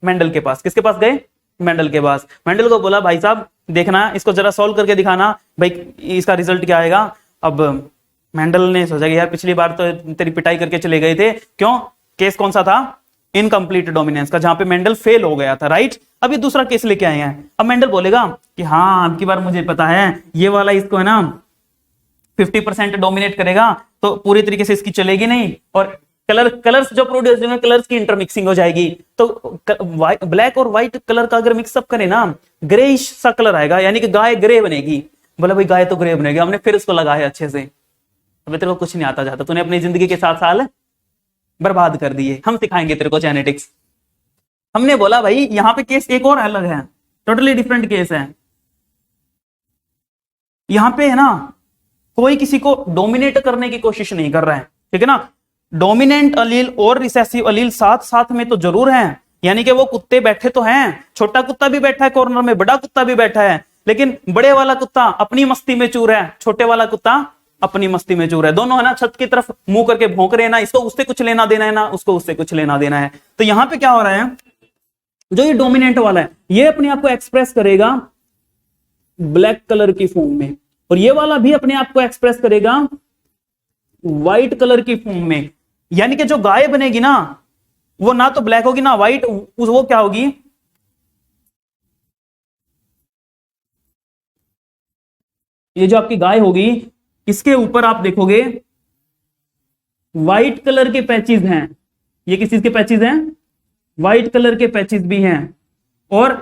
मेंडल के पास. किसके पास गए? मेंडल के पास. मेंडल को बोला भाई साहब देखना, इसको जरा सॉल्व करके दिखाना भाई, इसका रिजल्ट क्या आएगा. अब मेंडल ने सोचा कि यार पिछली बार तो तेरी पिटाई करके चले गए थे. क्यों? केस कौन सा था? इनकम्प्लीट डोमिनेंस का, जहां पे मेंडल फेल हो गया था, राइट. अभी दूसरा केस लेके आए हैं. अब मेंडल बोलेगा कि हाँ अब की बार मुझे पता है ये वाला इसको है ना 50% डोमिनेट करेगा, तो पूरी तरीके से इसकी चलेगी नहीं, और कलर्स जो प्रोड्यूस होंगे, कलर्स की इंटरमिक्सिंग हो जाएगी. तो ब्लैक और व्हाइट कलर का अगर मिक्सअप करें ना, ग्रेइश सा कलर आएगा, यानी कि गाय ग्रे बनेगी. बोला भाई गाय तो ग्रे बनेगी. हमने फिर उसको लगाया अच्छे से. अबे तेरे को कुछ नहीं आता जाता, तूने अपनी जिंदगी के 7 साल बर्बाद कर दिए. हम सिखाएंगे तेरे को जेनेटिक्स. हमने बोला भाई यहां पे केस एक और अलग है, टोटली डिफरेंट केस है. यहां पे है ना कोई किसी को डोमिनेट करने की कोशिश नहीं कर रहा है, ठीक है ना. डोमिनेंट अलील और रिसेसिव अलील साथ साथ में तो जरूर हैं, यानी कि वो कुत्ते बैठे तो हैं, छोटा कुत्ता भी बैठा है कॉर्नर में, बड़ा कुत्ता भी बैठा है, लेकिन बड़े वाला कुत्ता अपनी मस्ती में चूर है, छोटे वाला कुत्ता अपनी मस्ती में चूर है. दोनों है ना छत की तरफ मुंह करके भौंक रहे हैं ना, इसको उससे कुछ लेना देना है ना, उसको उससे कुछ लेना देना है. तो यहां पे क्या हो रहा है, जो ये डोमिनेंट वाला है ये अपने आप को एक्सप्रेस करेगा ब्लैक कलर की फॉर्म में, और ये वाला भी अपने आप को एक्सप्रेस करेगा व्हाइट कलर की फॉर्म में. यानी कि जो गाय बनेगी ना वो ना तो ब्लैक होगी ना व्हाइट, वो क्या होगी, ये जो आपकी गाय होगी इसके ऊपर आप देखोगे व्हाइट कलर के पैचेस हैं. ये किस चीज के पैचेस हैं? व्हाइट कलर के पैचेस भी हैं, और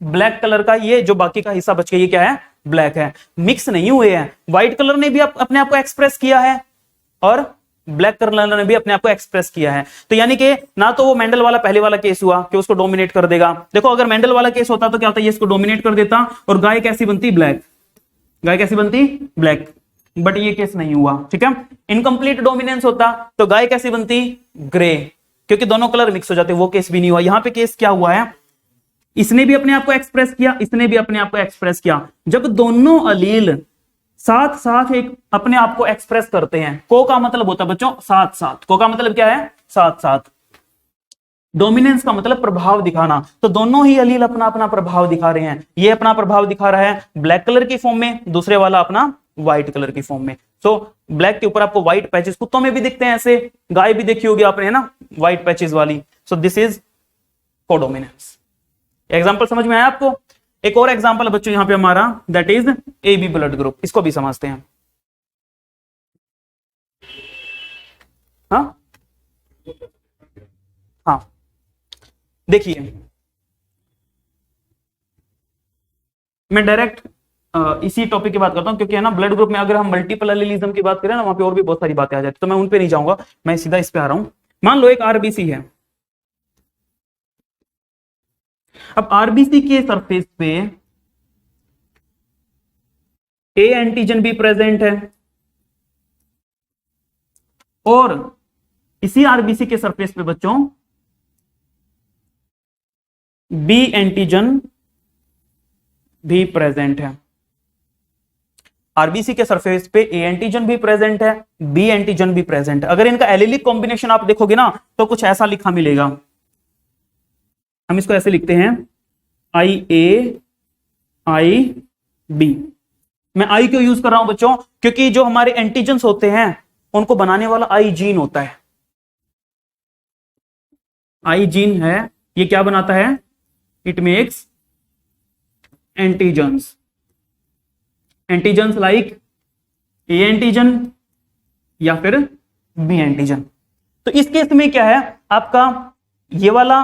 ब्लैक कलर का ये जो बाकी का हिस्सा बच गया ये क्या है? ब्लैक है. मिक्स नहीं हुए हैं. व्हाइट कलर ने भी अपने आप को एक्सप्रेस किया है और ब्लैक कलर ने भी अपने आप को एक्सप्रेस किया है. तो यानी कि ना तो वो मेंडल वाला पहले वाला केस हुआ कि उसको डोमिनेट कर देगा. देखो अगर मेंडल वाला केस होता तो क्या होता है, ये इसको डोमिनेट कर देता और गाय कैसी बनती? ब्लैक. गाय कैसी बनती? ब्लैक. बट ये केस नहीं हुआ, ठीक है. इनकम्प्लीट डोमिनेंस होता तो गाय कैसी बनती? ग्रे, क्योंकि दोनों कलर मिक्स हो जाते. वो केस भी नहीं हुआ. यहां पे केस क्या हुआ है, इसने भी अपने आप को एक्सप्रेस किया, इसने भी अपने आप को एक्सप्रेस किया. जब दोनों अलील साथ साथ एक अपने आप को एक्सप्रेस करते हैं, को का मतलब होता है बच्चों साथ साथ. को का मतलब क्या है? साथ साथ. डोमिनेंस का मतलब प्रभाव दिखाना. तो दोनों ही अलील अपना अपना प्रभाव दिखा रहे हैं. ये अपना प्रभाव दिखा रहा है ब्लैक कलर की फॉर्म में, दूसरे वाला अपना व्हाइट कलर की फॉर्म में. सो ब्लैक के ऊपर आपको व्हाइट पैचेस कुत्तों में भी दिखते हैं, ऐसे गाय भी देखी होगी आपने है ना व्हाइट पैचेस वाली. So this is codominance. Example समझ में आया आपको? एक और एग्जांपल बच्चों यहां पे हमारा, that is A B blood group. इसको भी समझते हैं. हाँ हाँ देखिए, मैं डायरेक्ट इसी टॉपिक की बात करता हूं, क्योंकि है ना ब्लड ग्रुप में अगर हम मल्टीपल एलिलिज्म की बात करें ना, वहां पे और भी बहुत सारी बातें आ जाती, तो मैं उन पे नहीं जाऊंगा, मैं सीधा इस पे आ रहा हूं। मान लो एक आरबीसी है, अब आरबीसी के सरफेस पे ए एंटीजन भी प्रेजेंट है, और इसी आरबीसी के सरफेस पे बच्चों बी एंटीजन भी प्रेजेंट है। आरबीसी के सरफेस पे ए एंटीजन भी प्रेजेंट है, बी एंटीजन भी प्रेजेंट है। अगर इनका एलिलिक कॉम्बिनेशन आप देखोगे ना, तो कुछ ऐसा लिखा मिलेगा, हम इसको ऐसे लिखते हैं आई ए आई बी। मैं आई क्यों यूज कर रहा हूं बच्चों, क्योंकि जो हमारे एंटीजन्स होते हैं उनको बनाने वाला आई जीन होता है। आई जीन है, ये क्या बनाता है, it makes antigens, antigens like A antigen या फिर बी एंटीजन। तो इस केस में क्या है, आपका ये वाला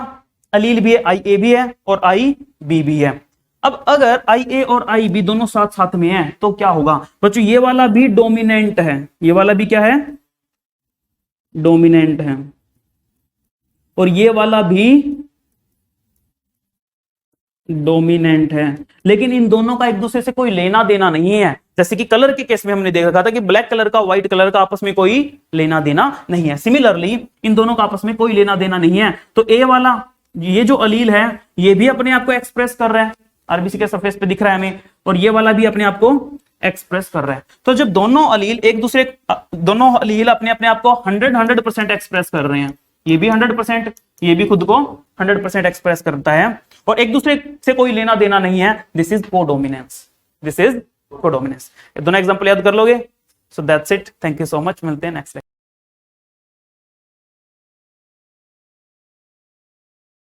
अलील भी है, आई ए भी है और आई बी भी है। अब अगर आई ए और आई बी दोनों साथ साथ में है तो क्या होगा बच्चों, ये वाला भी डोमिनेंट है, ये वाला भी क्या है, डोमिनेंट है, और ये वाला भी डोमिनेंट है। लेकिन इन दोनों का एक दूसरे से कोई लेना देना नहीं है। जैसे कि कलर के केस में हमने देखा था कि ब्लैक कलर का व्हाइट कलर का आपस में कोई लेना देना नहीं है। सिमिलरली इन दोनों का आपस में कोई लेना देना नहीं है। तो ए वाला ये जो अलील है ये भी अपने आप को एक्सप्रेस कर रहा है, आरबीसी के सरफेस पे दिख रहा है हमें, और ये वाला भी अपने आप को एक्सप्रेस कर रहा है। तो जब दोनों अलील एक दूसरे, दोनों अलील अपने अपने आप को 100% एक्सप्रेस कर रहे हैं, ये भी 100%, ये भी खुद को 100% एक्सप्रेस करता है, और एक दूसरे से कोई लेना देना नहीं है, this is codominance, this is codominance. दोनों एग्जांपल याद कर लोगे। So that's it, thank you so much, मिलते हैं नेक्स्ट।